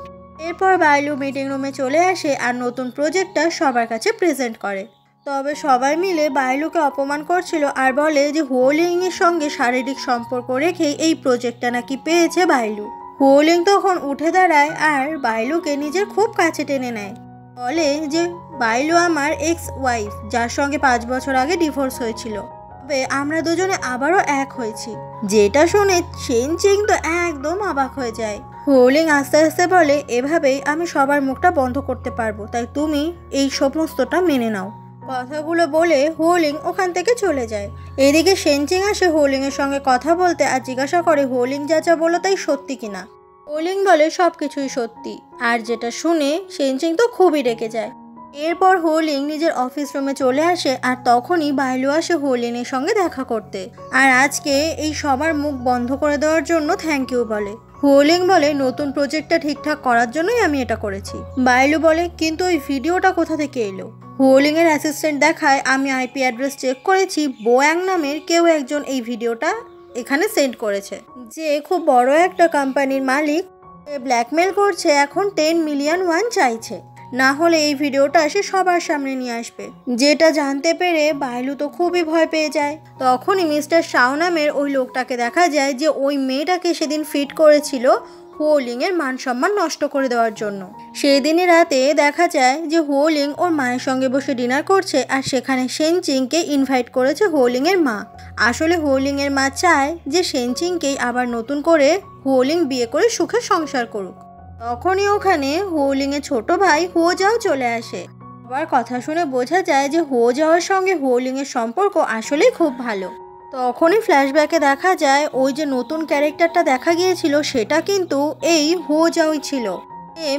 এরপর বাইলু মিটিং রুমে চলে আসে আর নতুন প্রজেক্টটা সবার কাছে প্রেজেন্ট করে। তবে সবাই মিলে বাইলুকে অপমান করছিল আর বলে যে হোলিং এর সঙ্গে শারীরিক সম্পর্ক রেখে এই প্রজেক্টটা নাকি পেয়েছে বাইলু। হোলিং তখন উঠে দাঁড়ায় আর বাইলুকে নিজের খুব কাছে টেনে নেয়, বলে যে বাইলু আমার এক্স ওয়াইফ, যার সঙ্গে 5 বছর আগে ডিভোর্স হয়েছিল, তবে আমরা দুজনে আবারও এক হয়েছি। যেটা শুনে সেনচিং তো একদম অবাক হয়ে যায়। হোলিং আস্তে আস্তে বলে এভাবেই আমি সবার মুখটা বন্ধ করতে পারবো, তাই তুমি এই সমস্তটা মেনে নাও। কথাগুলো বলে হোলিং ওখান থেকে চলে যায়। এদিকে সেনচিং আসে হোলিং এর সঙ্গে কথা বলতে আর জিজ্ঞাসা করে হোলিং যা যা বলো তাই সত্যি কিনা। হোলিং বলে সবকিছুই সত্যি, আর যেটা শুনে সেনচিং তো খুবই রেগে যায়। এরপর হোলিং নিজের অফিস রুমে চলে আসে আর তখনই বাইলু আসে হোলিং এর সঙ্গে দেখা করতে আর আজকে এই সবার মুখ বন্ধ করে দেওয়ার জন্য থ্যাংক ইউ বলে। হোলিং বলে নতুন প্রজেক্টটা ঠিকঠাক করার জন্যই আমি এটা করেছি। বাইলু বলে কিন্তু ওই ভিডিওটা কোথা থেকে এলো? হোলিং এর অ্যাসিস্ট্যান্ট দেখায় আমি আইপি অ্যাড্রেস চেক করেছি, বোয়াং নামের কেউ একজন এই ভিডিওটা এখানে সেন্ড করেছে, যে খুব বড় একটা কোম্পানির মালিক ব্ল্যাকমেল করছে, এখন 10 মিলিয়ন ওয়ান চাইছে, না হলে এই ভিডিওটা সে সবার সামনে নিয়ে আসবে। যেটা জানতে পেরে বাইলু তো খুবই ভয় পেয়ে যায়। তখনই মিস্টার শাও নামের ওই লোকটাকে দেখা যায় যে ওই মেয়েটাকে সেদিন ফিট করেছিল হোলিং এর মান সম্মান নষ্ট করে দেওয়ার জন্য। সেই দিনই রাতে দেখা যায় যে হোলিং ওর মায়ের সঙ্গে বসে ডিনার করছে আর সেখানে সেনচিংকে ইনভাইট করেছে হোলিং এর মা। আসলে হোলিং এর মা চায় যে সেনচিংকেই আবার নতুন করে হোলিং বিয়ে করে সুখে সংসার করুক। তখনই ওখানে হোলিং এর ছোট ভাই হোজাও চলে আসে। সবার কথা শুনে বোঝা যায় যে হোজাওর সঙ্গে হোলিং এর সম্পর্ক আসলেই খুব ভালো। তখনই ফ্ল্যাশব্যাকে দেখা যায় ওই যে নতুন ক্যারেক্টারটা দেখা গিয়েছিল সেটা কিন্তু এই হোজাওই ছিল।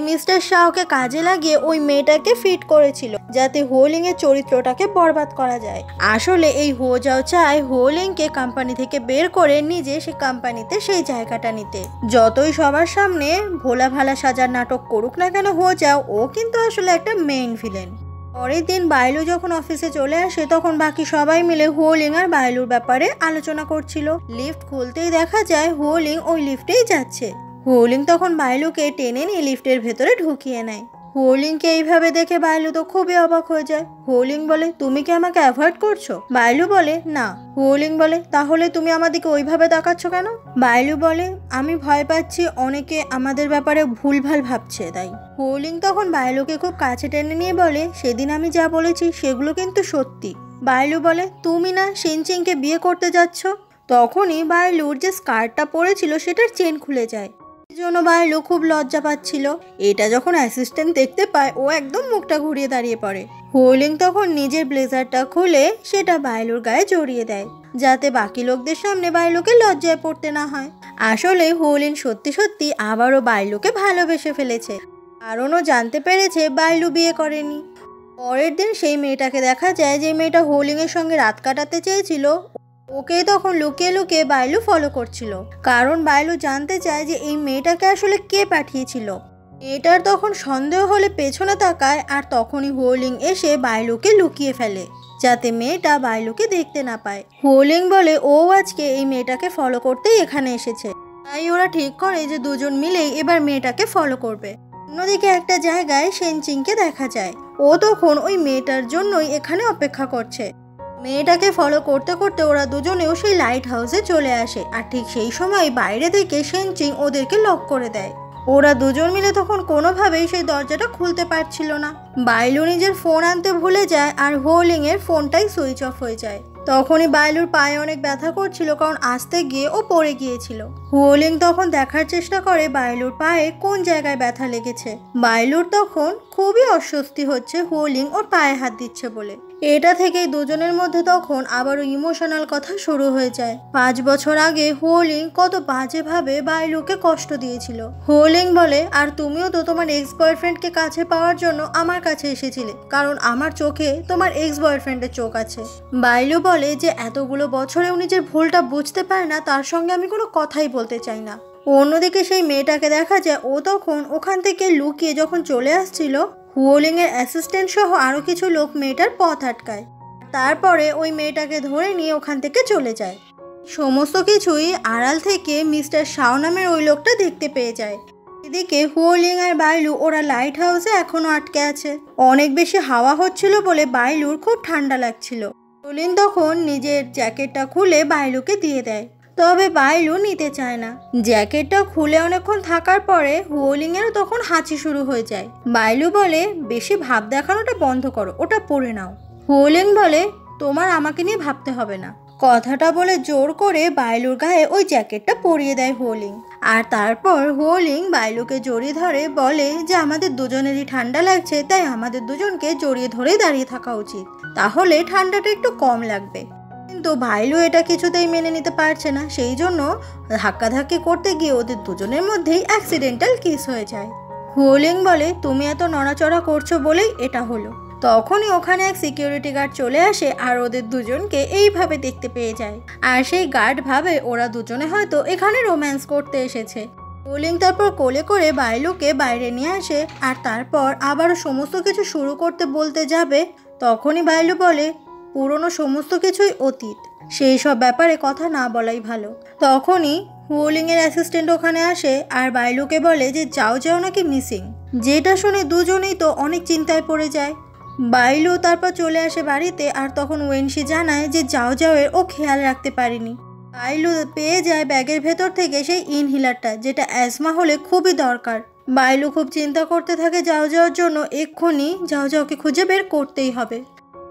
মিস্টার শাওকে কাজে লাগিয়ে ওই মেয়েটাকে ফিট করেছিল যাতে হোলিং এর চরিত্রটাকে বরবাদ করা যায়। আসলে এই হোজাও চায় হোলিংকে কোম্পানি থেকে বের করে নিজে সে কোম্পানিতে সেই জায়গাটা নিতে। যতই সবার সামনে ভোলা ভালা সাজার নাটক করুক না কেন হোজাও, ও কিন্তু আসলে একটা মেইন ভিলেন। পরের দিন বাইলু যখন অফিসে চলে আসে তখন বাকি সবাই মিলে হুয়োলিং আর বাইলুর ব্যাপারে আলোচনা করছিল। লিফট খুলতেই দেখা যায় হুয়োলিং ওই লিফটেই যাচ্ছে। হুয়োলিং তখন বাইলুকে টেনে নিয়ে লিফটের ভেতরে ঢুকিয়ে নেয়। হুয়োলিংকে এইভাবে দেখে বাইলু তো খুবই অবাক হয়ে যায়। হুয়োলিং বলে, তুমি কি আমাকে অ্যাভয়েড করছো? বাইলু বলে, না। হুয়োলিং বলে, তাহলে তুমি আমাদেরকে ওইভাবে তাকাচ্ছ কেন? বাইলু বলে, আমি ভয় পাচ্ছি অনেকে আমাদের ব্যাপারে ভুলভাল ভাবছে তাই। হুয়োলিং তখন বাইলুকে খুব কাছে টেনে নিয়ে বলে, সেদিন আমি যা বলেছি সেগুলো কিন্তু সত্যি। বাইলু বলে, তুমি না শিনচিংকে বিয়ে করতে যাচ্ছ? তখনই বাইলুর যে স্কার্টটা পরেছিল সেটার চেন খুলে যায়। জন্য বাইলু খুব লজ্জা পাচ্ছিল। এটা যখন অ্যাসিস্ট্যান্ট দেখতে পায় ও একদম মুখটা ঘুরিয়ে দাঁড়িয়ে পড়ে। হুয়োলিং তখন নিজের ব্লেজারটা খুলে সেটা বাইলুর গায়ে জড়িয়ে দেয়, যাতে বাকি লোকদের সামনে বাইলুকে লজ্জায় পড়তে না হয়। আসলে হুয়োলিং সত্যি সত্যি আবারও বাইলুকে ভালোবেসে ফেলেছে, কারণ ও জানতে পেরেছে বাইলু বিয়ে করেনি। পরের দিন সেই মেয়েটাকে দেখা যায় যে মেয়েটা হুয়োলিংয়ের সঙ্গে রাত কাটাতে চেয়েছিল। ওকে তখন লুকিয়ে লুকিয়ে বাইলু ফলো করছিল, কারণ বাইলু জানতে চায় যে এই মেয়েটাকে আসলে কে পাঠিয়েছিল। মেয়েটার তখন সন্দেহ হলে পেছনে তাকায়, আর তখনই হুয়োলিং এসে বাইলুকে লুকিয়ে ফেলে, যাতে মেয়েটা বাইলুকে দেখতে না পায়। হুয়োলিং বলে ও আজকে এই মেয়েটাকে ফলো করতেই এখানে এসেছে, তাই ওরা ঠিক করে যে দুজন মিলেই এবার মেয়েটাকে ফলো করবে। অন্যদিকে একটা জায়গায় শিনচিংকে দেখা যায়। ও তখন ওই মেয়েটার জন্যই এখানে অপেক্ষা করছে। মেয়েটাকে ফলো করতে করতে ওরা দুজনেও সেই লাইট হাউসে চলে আসে, আর ঠিক সেই সময় বাইরে থেকে শিনচিং ওদেরকে লক করে দেয়। ওরা দুজন মিলে তখন কোনোভাবেই সেই দরজাটা খুলতে পারছিল না। বাইলু নিজের ফোন আনতে ভুলে যায়, আর হুয়োলিং এর ফোনটাই সুইচ অফ হয়ে যায়। তখনই বাইলুর পায়ে অনেক ব্যথা করছিল, কারণ আসতে গিয়ে ও পড়ে গিয়েছিল। হুয়োলিং তখন দেখার চেষ্টা করে বাইলুর পায়ে কোন জায়গায় ব্যথা লেগেছে। বাইলুর তখন খুবই অস্বস্তি হচ্ছে হুয়োলিং ওর পায়ে হাত দিচ্ছে বলে। এটা থেকেই দুজনের মধ্যে তখন আবারও ইমোশনাল কথা শুরু হয়ে যায়। 5 বছর আগে হুয়োলিং কত বাজেভাবে বাইলুকে কষ্ট দিয়েছিল। হুয়োলিং বলে, আর তুমিও তো তোমার এক্স বয়ফ্রেন্ডকে কাছে পাওয়ার জন্য আমার কাছে এসেছিলে, কারণ আমার চোখে তোমার এক্স বয়ফ্রেন্ডের চোখ আছে। বাইলু বলে যে এতগুলো বছরেও নিজের ভুলটা বুঝতে পারে না, তার সঙ্গে আমি কোনো কথাই বলতে চাই না। অন্যদিকে সেই মেয়েটাকে দেখা যায় ও তখন ওখান থেকে লুকিয়ে যখন চলে আসছিল, হুয়োলিং এর অ্যাসিস্ট্যান্ট সহ আরো কিছু লোক মেয়েটার পথ আটকায়। তারপরে ওই মেয়েটাকে ধরে নিয়ে ওখান থেকে চলে যায়। সমস্ত কিছুই আড়াল থেকে মিস্টার শাও নামের ওই লোকটা দেখতে পেয়ে যায়। এদিকে হুয়োলিং আর বাইলু ওরা লাইট হাউসে এখনো আটকে আছে। অনেক বেশি হাওয়া হচ্ছিল বলে বাইলুর খুব ঠান্ডা লাগছিল। হুয়োলিং তখন নিজের জ্যাকেটটা খুলে বাইলুকে দিয়ে দেয়, তবে বাইলু নিতে চায় না। জ্যাকেটটা খুলে অনেকক্ষণ থাকার পরে হুয়োলিং এরও তখন হাঁচি শুরু হয়ে যায়। বাইলু বলে, বেশি ভাব দেখানোটা বন্ধ করো, ওটা পরে নাও। হুয়োলিং বলে, তোমার আমাকে নিয়ে ভাবতে হবে না। কথাটা বলে জোর করে বাইলুর গায়ে ওই জ্যাকেটটা পরিয়ে দেয় হুয়োলিং। আর তারপর হুয়োলিং বাইলুকে জড়িয়ে ধরে বলে যে আমাদের দুজনেরই ঠান্ডা লাগছে, তাই আমাদের দুজনকে জড়িয়ে ধরে দাঁড়িয়ে থাকা উচিত, তাহলে ঠান্ডাটা একটু কম লাগবে। কিন্তু বাইলু এটা কিছুতেই মেনে নিতে পারছে না, সেই জন্য ধাক্কাধাক্কি করতে গিয়ে ওদের দুজনের মধ্যেই অ্যাক্সিডেন্টাল কিস হয়ে যায়। হুয়োলিং বলে, তুমি এত নড়াচড়া করছো বলেই এটা হলো। তখনই ওখানে এক সিকিউরিটি গার্ড চলে আসে আর ওদের দুজনকে এইভাবে দেখতে পেয়ে যায়। আর সেই গার্ড ভাবে ওরা দুজনে হয়তো এখানে রোম্যান্স করতে এসেছে। হুয়োলিং তারপর কোলে করে বাইলুকে বাইরে নিয়ে আসে, আর তারপর আবারও সমস্ত কিছু শুরু করতে বলতে যাবে, তখনই বাইলু বলে, পুরনো সমস্ত কিছুই অতীত, সেই সব ব্যাপারে কথা না বলাই ভালো। তখনই হুয়োলিং এর অ্যাসিস্ট্যান্ট ওখানে আসে আর বাইলুকে বলে যে যাও যাও নাকি মিসিং, যেটা শুনে দুজনেই তো অনেক চিন্তায় পড়ে যায়। বাইলু তারপর চলে আসে বাড়িতে, আর তখন ওয়েনশি জানায় যে যাও যাও এর ও খেয়াল রাখতে পারিনি। বাইলু পেয়ে যায় ব্যাগের ভেতর থেকে সেই ইনহেলারটা, যেটা অ্যাজমা হলে খুবই দরকার। বাইলু খুব চিন্তা করতে থাকে যাও যাওয়ার জন্য, এক্ষুনি যাও যাওকে খুঁজে বের করতেই হবে।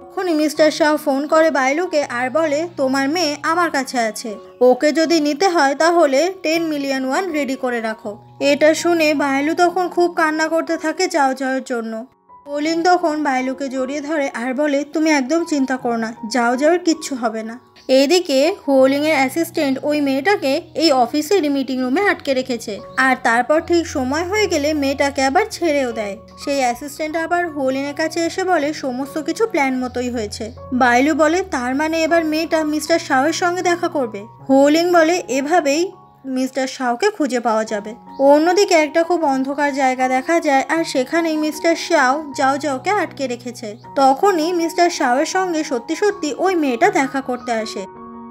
তখনই মিস্টার শাহ ফোন করে বাইলুকে আর বলে, তোমার মেয়ে আমার কাছে আছে, ওকে যদি নিতে হয় তাহলে 10 মিলিয়ন ওয়ান রেডি করে রাখো। এটা শুনে বাইলু তখন খুব কান্না করতে থাকে যাও যাওয়ার জন্য। হুয়োলিং তখন বাইলুকে জড়িয়ে ধরে আর বলে, তুমি একদম চিন্তা করো না, যাও যাওয়ার কিচ্ছু হবে না। এইদিকে হুয়োলিং এর অ্যাসিস্ট্যান্ট ওই মেয়েটাকে এই অফিসের মিটিং রুমে আটকে রেখেছে, আর তারপর ঠিক সময় হয়ে গেলে মেয়েটাকে আবার ছেড়েও দেয়। সেই অ্যাসিস্ট্যান্ট আবার হুয়োলিং এর কাছে এসে বলে সমস্ত কিছু প্ল্যান মতোই হয়েছে। বাইলু বলে, তার মানে এবার মেয়েটা মিস্টার শাওয়ের সঙ্গে দেখা করবে। হুয়োলিং বলে, এভাবেই মিস্টার শাওকে খুঁজে পাওয়া যাবে। অন্যদিকে একটা খুব অন্ধকার জায়গা দেখা যায় আর সেখানেই মিস্টার শাও যাও যাওকে আটকে রেখেছে। তখনই মিস্টার শাওয়ের সঙ্গে সত্যি সত্যি ওই মেয়েটা দেখা করতে আসে।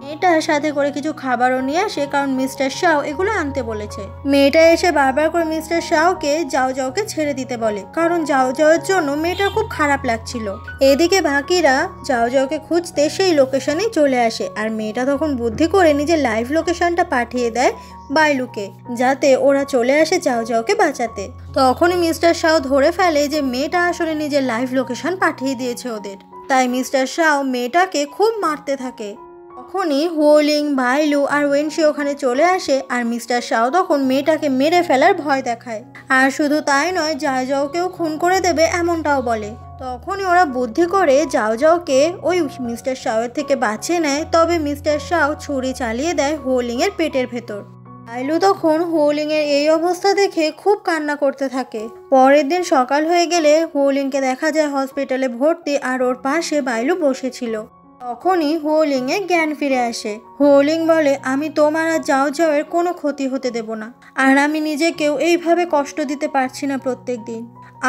মেয়েটার সাথে করে কিছু খাবারও নিয়ে আসে, কারণ মিস্টার শাও এগুলো আনতে বলেছে। মেয়েটা এসে বারবার করে মিস্টার শাওকে যাও যাওকে ছেড়ে দিতে বলে, কারণ যাও যাওয়ের জন্য মেয়েটার খুব খারাপ লাগছিল। এদিকে বাকিরা যাও যাওকে খুঁজতে সেই লোকেশনেই চলে আসে, আর মেয়েটা তখন বুদ্ধি করে নিজের লাইভ লোকেশনটা পাঠিয়ে দেয় বাইলুকে, যাতে ওরা চলে আসে যাও যাওকে বাঁচাতে। তখনই মিস্টার শাও ধরে ফেলে যে মেয়েটা আসলে নিজের লাইভ লোকেশন পাঠিয়ে দিয়েছে ওদের। তাই মিস্টার শাও মেয়েটাকে খুব মারতে থাকে। তখনই হোলিং, বাইলু আর ওয়েনশি ওখানে চলে আসে, আর মিস্টার শাও তখন মেয়েটাকে মেরে ফেলার ভয় দেখায়। আর শুধু তাই নয়, যাও যাওকেও খুন করে দেবে এমনটাও বলে। তখনই ওরা বুদ্ধি করে যাও যাওকে ওই মিস্টার শাওয়ের থেকে বাঁচিয়ে নেয়। তবে মিস্টার শাও ছুরি চালিয়ে দেয় হোলিংয়ের পেটের ভেতর। বাইলু তখন হোলিংয়ের এই অবস্থা দেখে খুব কান্না করতে থাকে। পরের দিন সকাল হয়ে গেলে হোলিংকে দেখা যায় হসপিটালে ভর্তি, আর ওর পাশে বাইলু বসেছিল। তখনই হোলিংয়ে জ্ঞান ফিরে আসে। হোলিং বলে, আমি তোমার আর যাও যাওয়ের কোনো ক্ষতি হতে দেব না, আর আমি নিজেকেও এইভাবে কষ্ট দিতে পারছি না প্রত্যেক দিন।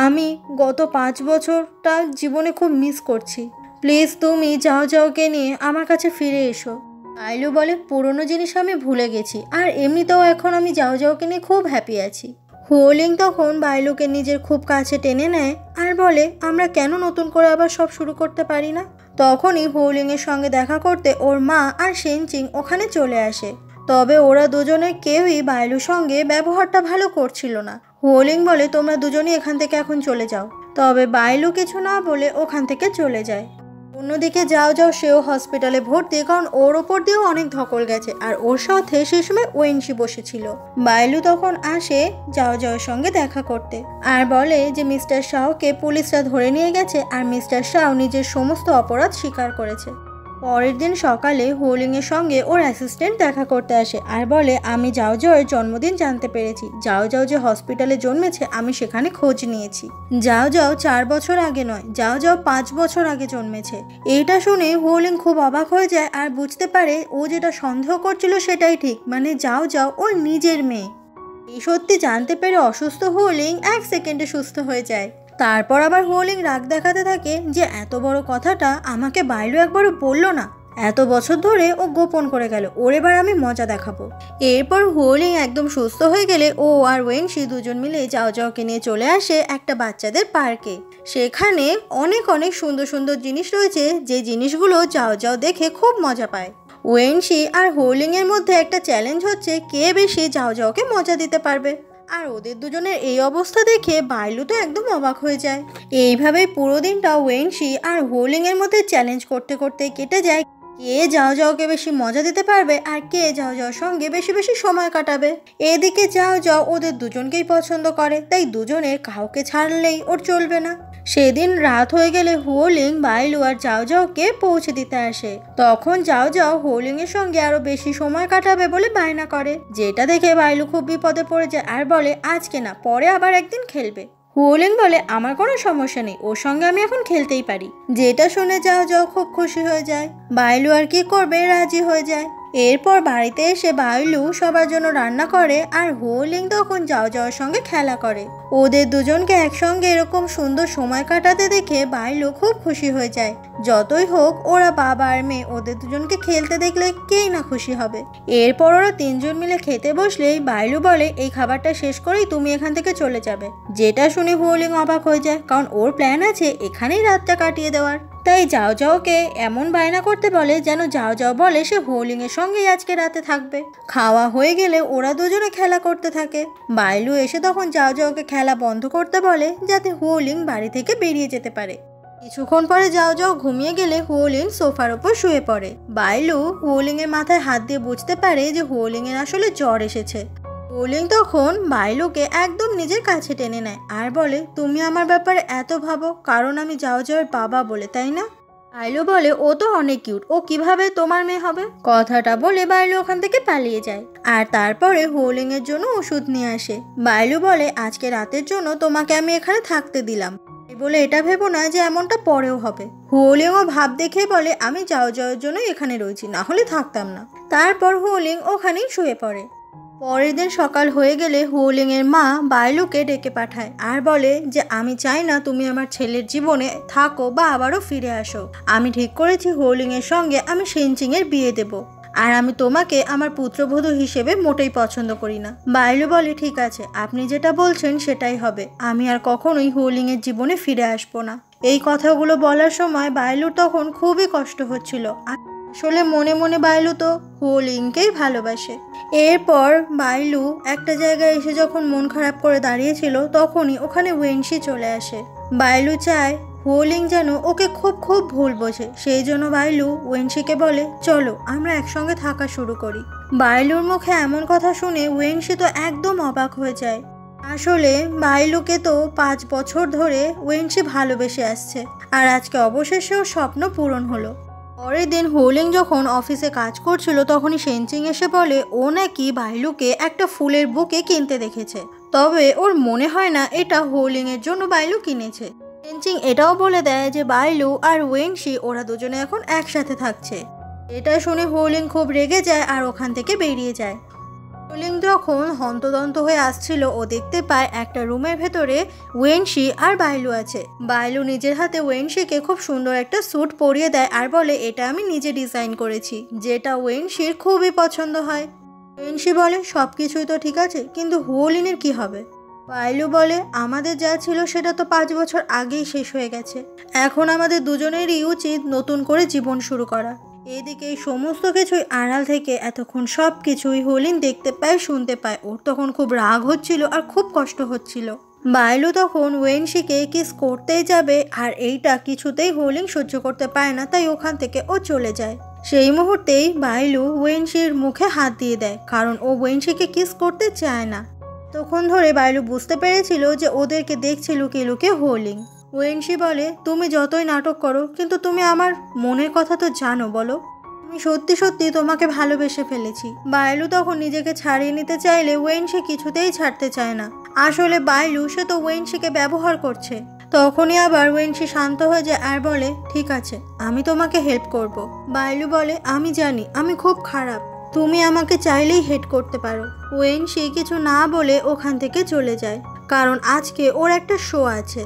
আমি গত 5 বছরটা জীবনে খুব মিস করছি। প্লিজ তুমি যাও যাওকে নিয়ে আমার কাছে ফিরে এসো। বাইলু বলে, পুরনো জিনিস আমি ভুলে গেছি, আর এমনিতেও এখন আমি যাও যাওকে নিয়ে খুব হ্যাপি আছি। হোলিং তখন বাইলুকে নিজের খুব কাছে টেনে নেয় আর বলে, আমরা কেন নতুন করে আবার সব শুরু করতে পারি না। তখনই হোলিংয়ের সঙ্গে দেখা করতে ওর মা আর সেনচিং ওখানে চলে আসে। তবে ওরা দুজনের কেউই বাইলুর সঙ্গে ব্যবহারটা ভালো করছিল না। হোলিং বলে, তোমরা দুজনই এখান থেকে এখন চলে যাও। তবে বাইলু কিছু না বলে ওখান থেকে চলে যায়। অন্যদিকে যাও যাও সেও হসপিটালে ভর্তি, কারণ ওর ওপর দিয়েও অনেক ধকল গেছে, আর ওর সাথে সেই সময় ওয়েনশি বসেছিল। বাইলু তখন আসে যাও যাওয়ের সঙ্গে দেখা করতে, আর বলে যে মিস্টার শাওকে পুলিশরা ধরে নিয়ে গেছে, আর মিস্টার শাও নিজের সমস্ত অপরাধ স্বীকার করেছে। পরের দিন সকালে হোলিংয়ের সঙ্গে ওর অ্যাসিস্ট্যান্ট দেখা করতে আসে আর বলে, আমি যাও যাওয়ের জন্মদিন জানতে পেরেছি। যাও যাও যে হসপিটালে জন্মেছে আমি সেখানে খোঁজ নিয়েছি। যাও যাও 4 বছর আগে নয়, যাও যাও 5 বছর আগে জন্মেছে। এইটা শুনে হোলিং খুব অবাক হয়ে যায় আর বুঝতে পারে ও যেটা সন্দেহ করছিল সেটাই ঠিক, মানে যাও যাও ওর নিজের মেয়ে। এই সত্যি জানতে পেরে অসুস্থ হোলিং 1 সেকেন্ডে সুস্থ হয়ে যায়। তারপর আবার হোলিং রাগ দেখাতে থাকে যে এত বড় কথাটা আমাকে বাইলু একবারও বললো না, এত বছর ধরে ও গোপন করে গেল, ওর এবার আমি মজা দেখাবো। এরপর হোলিং একদম সুস্থ হয়ে গেলে ও আর ওয়েনশি দুজন মিলে যাও যাওকে নিয়ে চলে আসে একটা বাচ্চাদের পার্কে। সেখানে অনেক অনেক সুন্দর সুন্দর জিনিস রয়েছে, যে জিনিসগুলো যাও যাও দেখে খুব মজা পায়। ওয়েনশি আর হোলিং এর মধ্যে একটা চ্যালেঞ্জ হচ্ছে কে বেশি যাও যাওকে মজা দিতে পারবে। আর ওদের দুজনের এই অবস্থা দেখে বাইলু তো একদম অবাক হয়ে যায়। এইভাবেই পুরো দিনটা ওয়েনশি আর হোলিং এর মধ্যে চ্যালেঞ্জ করতে করতে কেটে যায়, কে যাও যাওকে বেশি মজা দিতে পারবে আর কে যাও যাওয়ার সঙ্গে বেশি বেশি সময় কাটাবে। এদিকে যাও যাও ওদের দুজনকেই পছন্দ করে, তাই দুজনের কাউকে ছাড়লেই ওর চলবে না। সেদিন রাত হয়ে গেলে হোলিং বাইলু আর যাও যাওকে পৌঁছে দিতে আসে। তখন যাও যাও হোলিং এর সঙ্গে আরো বেশি সময় কাটাবে বলে বায়না করে, যেটা দেখে বাইলু খুব বিপদে পড়ে যায় আর বলে, আজকে না, পরে আবার একদিন খেলবে। হোলিং বলে, আমার কোনো সমস্যা নেই, ওর সঙ্গে আমি এখন খেলতেই পারি। যেটা শুনে যাও যাও খুব খুশি হয়ে যায়। বাইলু আর কি করবে, রাজি হয়ে যায়। এরপর বাড়িতে এসে বাইলু সবার জন্য রান্না করে, আর হোলিং তখন যাও যাওয়ার সঙ্গে খেলা করে। ওদের দুজনকে একসঙ্গে এরকম সুন্দর সময় কাটাতে দেখে বাইলু খুব খুশি হয়ে যায়। যতই হোক ওরা বাবা আর মেয়ে, ওদের দুজনকে খেলতে দেখলে কেই না খুশি হবে। এরপর ওরা তিনজন মিলে খেতে বসলেই বাইলু বলে, এই খাবারটা শেষ করেই তুমি এখান থেকে চলে যাবে। যেটা শুনে হোলিং অবাক হয়ে যায়, কারণ ওর প্ল্যান আছে এখানেই রাতটা কাটিয়ে দেওয়ার। তাই যাও যাওকে এমন বায়না করতে বলে যেন যাও যাও বলে সে হোলিং এর সঙ্গেই আজকে রাতে থাকবে। খাওয়া হয়ে গেলে ওরা দুজনে খেলা করতে থাকে। বাইলু এসে তখন যাও যাওকে খেলা বন্ধ করতে বলে, যাতে হোলিং বাড়ি থেকে বেরিয়ে যেতে পারে। কিছুক্ষণ পরে যাও যাও ঘুমিয়ে গেলে হোলিং সোফার উপর শুয়ে পড়ে। বাইলু হোলিং এর মাথায় হাত দিয়ে বুঝতে পারে যে হোলিং এর আসলে জ্বর এসেছে। হোলিং তখন বাইলুকে একদম নিজের কাছে টেনে নেয় আর বলে, তুমি আমার ব্যাপারে এত ভাবো কারণ আমি যাও যাওয়ার বাবা বলে, তাই না? বাইলু বলে, ও তো অনেক কিউট, ও কিভাবে তোমার মেয়ে হবে? কথাটা বলে বাইলু ওখান থেকে পালিয়ে যায়। আর তারপরে হোলিং এর জন্য ওষুধ নিয়ে আসে। বাইলু বলে, আজকে রাতের জন্য তোমাকে আমি এখানে থাকতে দিলাম, বলে এটা ভেবো না যে এমনটা পরেও হবে। হোলিংও ভাব দেখে বলে, আমি যাও যাওয়ার জন্য এখানে রয়েছি, না হলে থাকতাম না। তারপর হোলিং ওখানেই শুয়ে পড়ে। পরের দিন সকাল হয়ে গেলে হুলিং এর মা বাইলুকে ডেকে পাঠায় আর বলে যে আমি চাই না তুমি আমার ছেলের জীবনে থাকো বা আবারও ফিরে আসো। আমি ঠিক করেছি হুলিং এর সঙ্গে আমি সেনচিং এর বিয়ে দেব, আর আমি তোমাকে আমার পুত্রবধূ হিসেবে মোটেই পছন্দ করি না। বাইলু বলে ঠিক আছে, আপনি যেটা বলছেন সেটাই হবে, আমি আর কখনোই হুলিং এর জীবনে ফিরে আসবো না। এই কথাগুলো বলার সময় বাইলুর তখন খুবই কষ্ট হচ্ছিল। আসলে মনে মনে বাইলু তো হুলিংকেই ভালোবাসে। এরপর বাইলু একটা জায়গায় এসে যখন মন খারাপ করে দাঁড়িয়েছিল তখনই ওখানে ওয়েনশি চলে আসে। বাইলু চায় হুলিং যেন ওকে খুব খুব ভুল বোঝে, সেই জন্য বাইলু ওয়েনশিকে বলে চলো আমরা একসঙ্গে থাকা শুরু করি। বাইলুর মুখে এমন কথা শুনে ওয়েনশি তো একদম অবাক হয়ে যায়। আসলে বাইলুকে তো 5 বছর ধরে ওয়েনশি ভালোবেসে আসছে, আর আজকে অবশেষে ওর স্বপ্ন পূরণ হলো। পরের দিন হুলিং যখন অফিসে কাজ করছিল তখনই সেনচিং এসে বলে ও নাকি বাইলুকে একটা ফুলের বুকে কিনতে দেখেছে, তবে ওর মনে হয় না এটা হুলিং এর জন্য বাইলু কিনেছে। সেনচিং এটাও বলে দেয় যে বাইলু আর ওয়েনশি ওরা দুজনে এখন একসাথে থাকছে। এটা শুনে হুলিং খুব রেগে যায় আর ওখান থেকে বেরিয়ে যায়। হুলিং যখন হন্তদন্ত হয়ে আসছিল ও দেখতে পায় একটা রুমের ভেতরে ওয়েনশি আর বাইলু আছে। বাইলু নিজের হাতে ওয়েনশিকে খুব সুন্দর একটা স্যুট পরিয়ে দেয় আর বলে এটা আমি নিজে ডিজাইন করেছি, যেটা ওয়েনশির খুবই পছন্দ হয়। ওয়েনশি বলে সব কিছুই তো ঠিক আছে, কিন্তু হুলিংয়ের কি হবে? বাইলু বলে আমাদের যা ছিল সেটা তো 5 বছর আগেই শেষ হয়ে গেছে, এখন আমাদের দুজনেরই উচিত নতুন করে জীবন শুরু করা। এদিকে এই সমস্ত কিছুই আড়াল থেকে এতক্ষণ সব কিছুই হুলিং দেখতে পায়, শুনতে পায়। ওর তখন খুব রাগ হচ্ছিল আর খুব কষ্ট হচ্ছিল। বাইলু তখন ওয়েনশিকে কিস করতেই যাবে, আর এইটা কিছুতেই হুলিং সহ্য করতে পারে না, তাই ওখান থেকে ও চলে যায়। সেই মুহূর্তেই বাইলু ওয়েনশির মুখে হাত দিয়ে দেয়, কারণ ও ওয়েনশিকে কিস করতে চায় না। তখন ধরে বাইলু বুঝতে পেরেছিল যে ওদেরকে দেখছে লুকিয়ে লুকিয়ে হুলিং। ওয়েনশি বলে তুমি যতই নাটক করো, কিন্তু তুমি আমার মনের কথা তো জানো, বলো আমি সত্যি সত্যি তোমাকে ভালোবেসে ফেলেছি। বাইলু তখন নিজেকে ছাড়িয়ে নিতে চাইলে ওয়েনশি কিছুতেই ছাড়তে চায় না। আসলে বাইলু সে তো ওয়েনশিকে ব্যবহার করছে। তখনই আবার ওয়েনশি শান্ত হয়ে যায় আর বলে ঠিক আছে আমি তোমাকে হেল্প করব। বাইলু বলে আমি জানি আমি খুব খারাপ, তুমি আমাকে চাইলেই হেট করতে পারো। ওয়েনশি কিছু না বলে ওখান থেকে চলে যায়, কারণ আজকে ওর একটা শো আছে।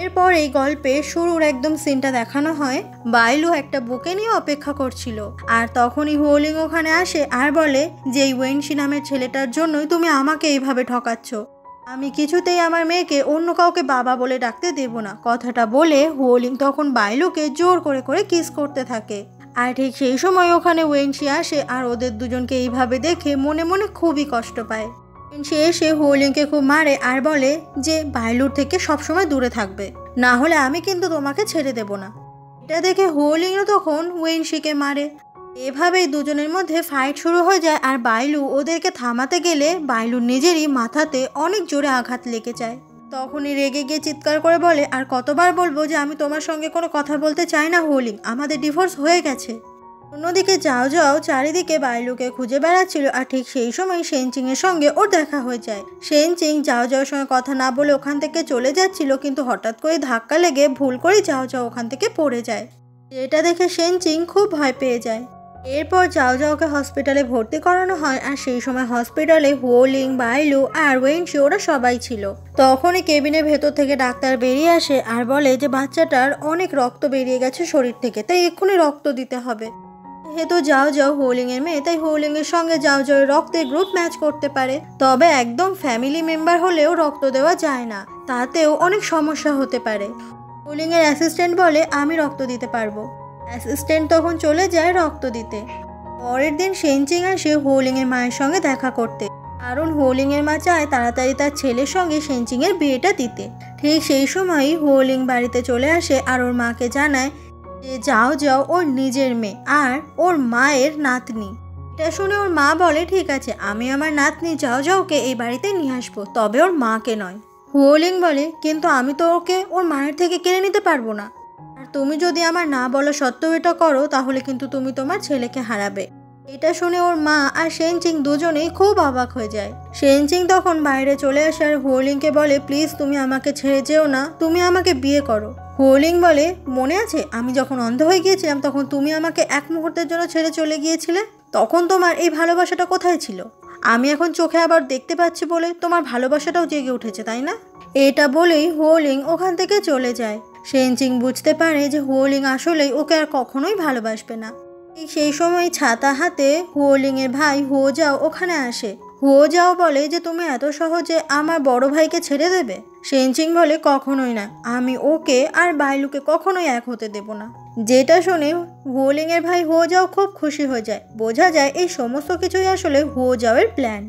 এরপর এই গল্পের শুরুর একদম সিনটা দেখানো হয় বাইলু একটা বুকে নিয়ে অপেক্ষা করছিল, আর তখনই হুলিং ওখানে আসে আর বলে যে এই ওয়েনশি নামের ছেলেটার জন্যই তুমি আমাকে এইভাবে ঠকাচ্ছ, আমি কিছুতেই আমার মেয়েকে অন্য কাউকে বাবা বলে ডাকতে দেব না। কথাটা বলে হুলিং তখন বাইলুকে জোর করে করে কিস করতে থাকে। আর ঠিক সেই সময় ওখানে ওয়েনশি আসে আর ওদের দুজনকে এইভাবে দেখে মনে মনে খুবই কষ্ট পায়। সে এসে হুলিংকে খুব মারে আর বলে যে বাইলুর থেকে সবসময় দূরে থাকবে, না হলে আমি কিন্তু তোমাকে ছেড়ে দেব না। এটা দেখে হুলিংও তখন ওয়েনশিকে মারে। এভাবেই দুজনের মধ্যে ফাইট শুরু হয়ে যায়, আর বাইলু ওদেরকে থামাতে গেলে বাইলুর নিজেরই মাথাতে অনেক জোরে আঘাত লেগে যায়। তখনই রেগে গিয়ে চিৎকার করে বলে আর কতবার বলবো যে আমি তোমার সঙ্গে কোনো কথা বলতে চাই না হুলিং, আমাদের ডিভোর্স হয়ে গেছে। অন্যদিকে যাও যাও চারিদিকে বাইলুকে খুঁজে বেড়াচ্ছিল, আর ঠিক সেই সময় সেনচিং এর সঙ্গে ওর দেখা হয়ে যায়। সেনচিং যাও যাওয়ার সঙ্গে কথা না বলে ওখান থেকে চলে যাচ্ছিল, কিন্তু হঠাৎ করে ধাক্কা লেগে ভুল করে যাও যাও ওখান থেকে পড়ে যায়। এটা দেখে সেনচিং খুব ভয় পেয়ে যায়। এরপর যাও যাওকে হসপিটালে ভর্তি করানো হয়, আর সেই সময় হসপিটালে হুলিং, বাইলু আর ওয়েনশি ওরা সবাই ছিল। তখনই কেবিনের ভেতর থেকে ডাক্তার বেরিয়ে আসে আর বলে যে বাচ্চাটার অনেক রক্ত বেরিয়ে গেছে শরীর থেকে, তাই এক্ষুনি রক্ত দিতে হবে। যেহেতু যাও যাও হুলিং এর মেয়ে, তাই হুলিং এর সঙ্গে যাও যাও রক্তের গ্রুপ ম্যাচ করতে পারে, তবে একদম ফ্যামিলি মেম্বার হলেও রক্ত দেওয়া যায় না, তাতেও অনেক সমস্যা হতে পারে। হুলিং এর অ্যাসিস্ট্যান্ট বলে আমি রক্ত দিতে পারবো। অ্যাসিস্ট্যান্ট তখন চলে যায় রক্ত দিতে। পরের দিন সেনচিং আসে হুলিং এর মায়ের সঙ্গে দেখা করতে, কারণ হুলিং এর মা চায় তাড়াতাড়ি তার ছেলের সঙ্গে সেনচিং এর বিয়েটা দিতে। ঠিক সেই সময়ই হুলিং বাড়িতে চলে আসে আর ওর মাকে জানায় যে যাও যাও ওর নিজের মেয়ে আর ওর মায়ের নাতনি। এটা শুনে ওর মা বলে ঠিক আছে আমি আমার নাতনি যাও যাওকে এই বাড়িতে নিয়ে আসবো, তবে ওর মাকে নয়। হুলিং বলে কিন্তু আমি তো ওকে ওর মায়ের থেকে কেড়ে নিতে পারবো না, আর তুমি যদি আমার না বলা সত্ত্বেও এটা করো তাহলে কিন্তু তুমি তোমার ছেলেকে হারাবে। এটা শুনে ওর মা আর সেনচিং দুজনেই খুব অবাক হয়ে যায়। সেনচিং তখন বাইরে চলে আসে আর হুলিংকে বলে প্লিজ তুমি আমাকে ছেড়ে যেও না, তুমি আমাকে বিয়ে করো। হুলিং বলে মনে আছে আমি যখন অন্ধ হয়ে গিয়েছিলাম তখন তুমি আমাকে এক মুহূর্তের জন্য ছেড়ে চলে গিয়েছিলে, তখন তোমার এই ভালোবাসাটা কোথায় ছিল? আমি এখন চোখে আবার দেখতে পাচ্ছি বলে তোমার ভালোবাসাটাও জেগে উঠেছে, তাই না? এটা বলেই হোলিং ওখান থেকে চলে যায়। সেনচিং বুঝতে পারে যে হোলিং আসলেই ওকে আর কখনোই ভালোবাসবে না। সেই সময় ছাতা হাতে হোলিং এর ভাই হোজাও ওখানে আসে। হোজাও বলে যে তুমি এত সহজে আমার বড় ভাইকে ছেড়ে দেবে? সেনচিং বলে কখনোই না, আমি ওকে আর বাইলুকে কখনোই এক হতে দেব না। যেটা শুনে হোলিং এর ভাই হোজাও খুব খুশি হয়ে যায়। বোঝা যায় এই সমস্ত কিছুই আসলে হোজাওয়ের প্ল্যান।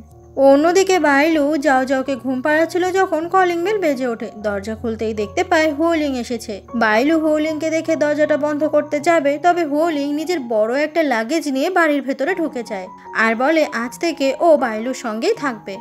অন্যদিকে বাইলু যাও যাওকে ঘুম পাড়াচ্ছিল যখন কলিং বেল বেজে ওঠে। দরজা খুলতেই দেখতে পায় হোলিং এসেছে। বাইলু হোলিংকে দেখে দরজাটা বন্ধ করতে যাবে, তবে হোলিং নিজের বড় একটা লাগেজ নিয়ে বাড়ির ভেতরে ঢুকে যায় আর বলে আজ থেকে ও বাইলুর সঙ্গেই থাকবে।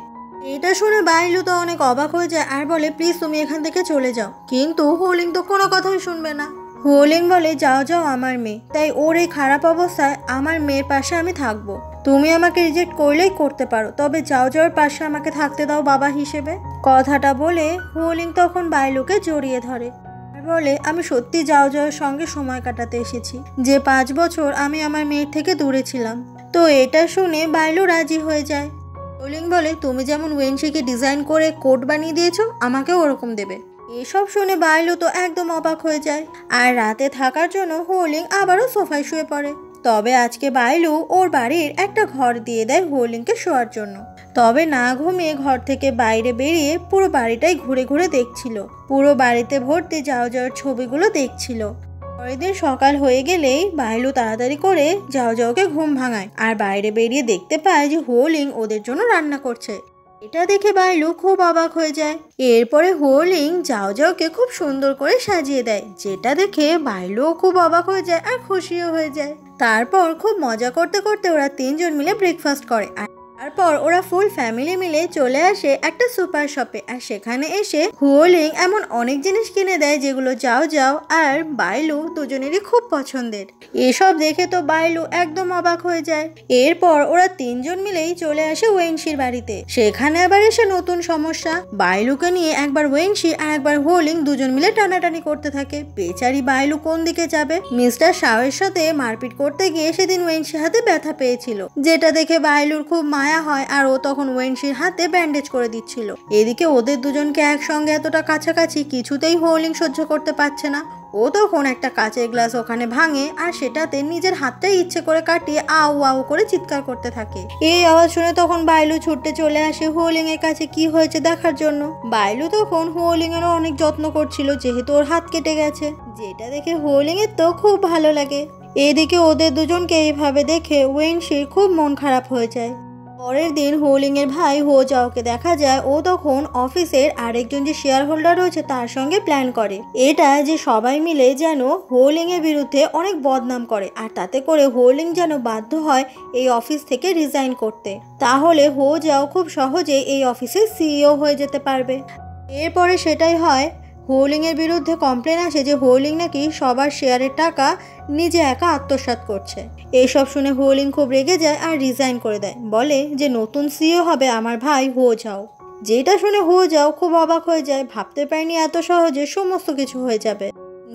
এটা শুনে বাইলু তো অনেক অবাক হয়ে যায় আর বলে প্লিজ তুমি এখান থেকে চলে যাও। কিন্তু হোলিং তো কোনো কথাই শুনবে না। হোলিং বলে যাও যাও আমার মেয়ে, তাই ওর এই খারাপ অবস্থায় আমার মেয়ের পাশে আমি থাকবো। তুমি আমাকে রিজেক্ট করলেই করতে পারো, তবে যাও যাওয়ার পাশে আমাকে থাকতে দাও বাবা হিসেবে। কথাটা বলে হোলিং তখন বাইলুকে জড়িয়ে ধরে আর বলে আমি সত্যি যাও যাওয়ার সঙ্গে সময় কাটাতে এসেছি, যে 5 বছর আমি আমার মেয়ের থেকে দূরে ছিলাম। তো এটা শুনে বাইলু রাজি হয়ে যায়। হোলিং বলে তুমি যেমন ওয়েনশিকে ডিজাইন করে কোট বানিয়ে দিয়েছো, আমাকেও ওরকম দেবে। এসব শুনে বাইলু তো একদম অবাক হয়ে যায় আর রাতে থাকার জন্য হোলিং আবারও সোফায় শুয়ে পড়ে। তবে আজকে বাইলু ওর বাড়ির একটা ঘর দিয়ে দেয় হোলিংকে শোয়ার জন্য। তবে না ঘুমিয়ে ঘর থেকে বাইরে বেরিয়ে পুরো বাড়িটাই ঘুরে ঘুরে দেখছিল। পুরো বাড়িতে ভর্তি যাও যাওয়ার ছবিগুলো দেখছিল। পরের দিন সকাল হয়ে গেলেই বাইলু তাড়াতাড়ি করে যাও যাওকে ঘুম ভাঙায় আর বাইরে বেরিয়ে দেখতে পায় যে হোলিং ওদের জন্য রান্না করছে। এটা দেখে বাইলু খুব অবাক হয়ে যায়। এরপরে হোলিং যাও যাওকে খুব সুন্দর করে সাজিয়ে দেয়, যেটা দেখে বাইলুও খুব অবাক হয়ে যায় আর খুশিও হয়ে যায়। তারপর খুব মজা করতে করতে ওরা 3 জন মিলে ব্রেকফাস্ট করে। তারপর ওরা ফুল ফ্যামিলি মিলে চলে আসে একটা সুপার শপে আর সেখানে এসে হোলিং এমন অনেক জিনিস কিনে দেয় যেগুলো যাও যাও আর বাইলু দুজনেরই খুব পছন্দের। এসব দেখে তো বাইলু একদম অবাক হয়ে যায়। এরপর ওরা 3 জন মিলেই চলে আসে ওয়েনশির বাড়িতে। সেখানে আবার এসে নতুন সমস্যা। বাইলুকে নিয়ে একবার ওয়েনশি আর একবার হোলিং দুজন মিলে টানাটানি করতে থাকে। বেচারি বাইলু কোন দিকে যাবে? মিস্টার শাওয়ের সাথে মারপিট করতে গিয়ে সেদিন ওয়েনশি হাতে ব্যথা পেয়েছিল, যেটা দেখে বাইলুর খুব মায়া হয় আর ও তখন ওয়েনশির হাতে ব্যান্ডেজ করে দিচ্ছিল। এদিকে ওদের দুজনকে একসঙ্গে এতটা কাছাকাছি কিছুতেই হোলিং সহ্য করতে পারছে না। ও তখন একটা কাচের গ্লাস ওখানে ভাঙে আর সেটাতে নিজের হাতটাই ইচ্ছে করে কাটিয়ে আউ আউ করে চিৎকার করতে থাকে। এই আওয়াজ শুনে তখন বাইলু ছুটতে চলে আসে হোলিং এর কাছে কি হয়েছে দেখার জন্য। বাইলু তখন হোলিং এরও অনেক যত্ন করছিল যেহেতু ওর হাত কেটে গেছে, যেটা দেখে হোলিং এর তো খুব ভালো লাগে। এদিকে ওদের দুজনকে এইভাবে দেখে ওয়েনশির খুব মন খারাপ হয়ে যায়। পরের দিন হোলিং এর ভাই হোজাওকে দেখা যায় ও তখন অফিসের আরেকজন যে শেয়ার হোল্ডার রয়েছে তার সঙ্গে প্ল্যান করে এটা যে সবাই মিলে যেন হোলিং এর বিরুদ্ধে অনেক বদনাম করে আর তাতে করে হোলিং যেন বাধ্য হয় এই অফিস থেকে রিজাইন করতে। তাহলে হোজাও খুব সহজে এই অফিসের সিইও হয়ে যেতে পারবে। এরপরে সেটাই হয়। হোলিং এর বিরুদ্ধে কমপ্লেন আসে যে হোলিং নাকি সবার শেয়ারের টাকা নিজে একা আত্মসাৎ করছে। এইসব শুনে হোলিং খুব রেগে যায় আর রিজাইন করে দেয়, বলে যে নতুন সিইও হবে আমার ভাই হোজাও। যেটা শুনে হোজাও খুব অবাক হয়ে যায়, ভাবতে পারেনি এত সহজে সমস্ত কিছু হয়ে যাবে।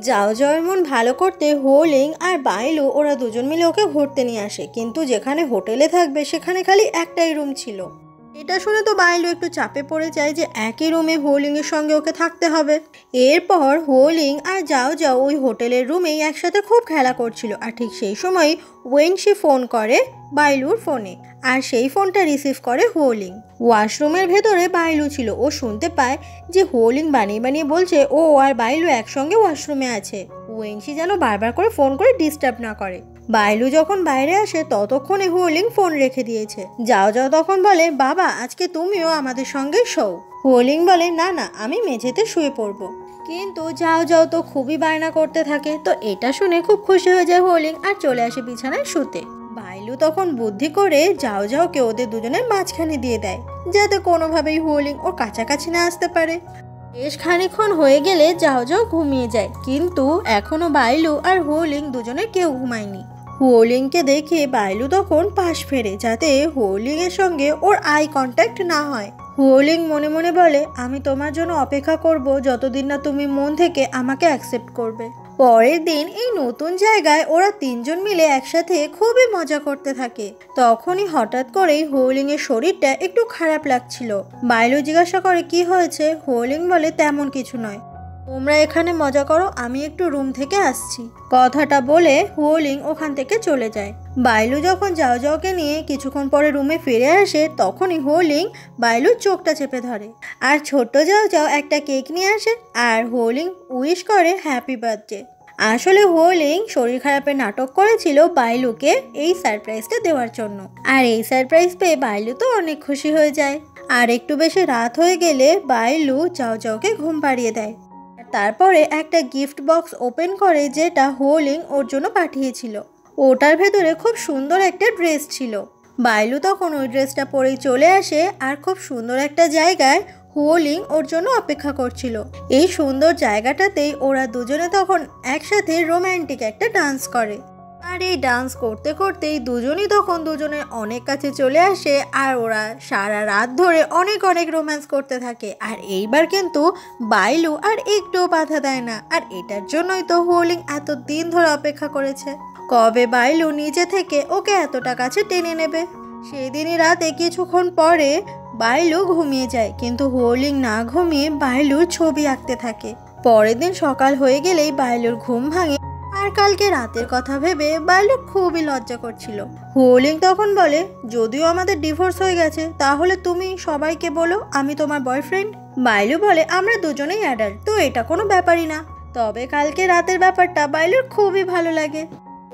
যাও যাওয়ার মন ভালো করতে হোলিং আর বাইলু ওরা দুজন মিলে ওকে ঘুরতে নিয়ে আসে, কিন্তু যেখানে হোটেলে থাকবে সেখানে খালি একটাই রুম ছিল। এটা শুনে তো বাইলু একটু চাপে পড়ে যায় যে একই রুমে হোলিং এর সঙ্গে ওকে থাকতে হবে। এরপর হোলিং আর যাও যাও ওই হোটেলের রুমেই একসাথে খুব খেলা করছিল আর ঠিক সেই সময় ওয়েনশি ফোন করে বাইলুর ফোনে আর সেই ফোনটা রিসিভ করে হোলিং। ওয়াশরুমের ভেতরে বাইলু ছিল, ও শুনতে পায় যে হোলিং বানিয়ে বানিয়ে বলছে ও আর বাইলু একসঙ্গে ওয়াশরুমে আছে। ওয়েনশি যেন বারবার করে ফোন করে ডিস্টার্ব না করে। বাইলু যখন বাইরে আসে ততক্ষণে হোলিং ফোন রেখে দিয়েছে। যাও যাও তখন বলে বাবা আজকে তুমিও আমাদের সঙ্গে শোও। হোলিং বলে না না আমি মেঝেতে শুয়ে পড়বো। কিন্তু যাও যাও তো খুবই বায়না করতে থাকে। তো এটা শুনে খুব খুশি হয়ে যায় হোলিং আর চলে আসে বিছানায় শুতে। বাইলু তখন বুদ্ধি করে যাও যাওকে ওদের দুজনের মাঝখানে দিয়ে দেয় যাতে কোনোভাবেই হোলিং ওর কাছাকাছি না আসতে পারে। বেশ খানিকক্ষণ হয়ে গেলে যাও যাও ঘুমিয়ে যায়, কিন্তু এখনো বাইলু আর হোলিং দুজনে কেউ ঘুমায়নি। হোলিংকে দেখে বাইলু তখন পাশ ফেরে যাতে হোলিং এর সঙ্গে ওর আই কন্ট্যাক্ট না হয়। হোলিং মনে মনে বলে আমি তোমার জন্য অপেক্ষা করব যতদিন না তুমি মন থেকে আমাকে অ্যাকসেপ্ট করবে। পরের দিন এই নতুন জায়গায় ওরা তিনজন মিলে একসাথে খুবই মজা করতে থাকে। তখনই হঠাৎ করেই হোলিং এর শরীরটা একটু খারাপ লাগছিল। বাইলু জিজ্ঞাসা করে কি হয়েছে। হোলিং বলে তেমন কিছু নয়, তোমরা এখানে মজা করো, আমি একটু রুম থেকে আসছি। কথাটা বলে হোলিং ওখান থেকে চলে যায়। বাইলু যখন যাও যাওকে নিয়ে কিছুক্ষণ পরে রুমে ফিরে আসে তখনই হোলিং বাইলুর চোখটা চেপে ধরে। আর ছোট্ট যাও যাও একটা কেক নিয়ে আসে আর হোলিং উইশ করে হ্যাপি বার্থডে। আসলে হোলিং শরীর খারাপের নাটক করেছিল বাইলুকে এই সারপ্রাইজটা দেওয়ার জন্য। আর এই সারপ্রাইজ পেয়ে বাইলু তো অনেক খুশি হয়ে যায়। আর একটু বেশি রাত হয়ে গেলে বাইলু যাও যাওকে ঘুম পাড়িয়ে দেয়। তারপরে একটা গিফট বক্স ওপেন করে যেটা হোলিং ওর জন্য পাঠিয়েছিল। ওটার ভেতরে খুব সুন্দর একটা ড্রেস ছিল। বাইলু তখন ওই ড্রেসটা পরেই চলে আসে আর খুব সুন্দর একটা জায়গায় হোলিং ওর জন্য অপেক্ষা করছিল। এই সুন্দর জায়গাটাতেই ওরা দুজনে তখন একসাথে রোম্যান্টিক একটা ডান্স করে। আর এই ডান্স করতে করতেই দুজনই তখন দুজনের অনেক কাছে চলে আসে আর ওরা সারা রাত ধরে অনেক অনেক রোম্যান্স করতে থাকে। আর এইবার কিন্তু বাইলু আর একটুও বাধা দেয় না। আর এটার জন্যই তো হোলিং এত দিন ধরে অপেক্ষা করেছে কবে বাইলু নিজে থেকে ওকে এতটা কাছে টেনে নেবে। সেদিনই রাতে কিছুক্ষণ পরে বাইলু ঘুমিয়ে যায়, কিন্তু হোলিং না ঘুমিয়ে বাইলুর ছবি আঁকতে থাকে। পরের দিন সকাল হয়ে গেলেই বাইলুর ঘুম ভাঙে। আর কালকে রাতের কথা ভেবে বাইলু খুবই লজ্জা করছিল। হোলিং তখন বলে যদিও আমাদের ডিভোর্স হয়ে গেছে তাহলে তুমি সবাইকে বলো আমি তোমার বয়ফ্রেন্ড। বাইলু বলে আমরা দুজনেই অ্যাডাল্ট, তো এটা কোনো ব্যাপারই না। তবে কালকে রাতের ব্যাপারটা বাইলুর খুবই ভালো লাগে।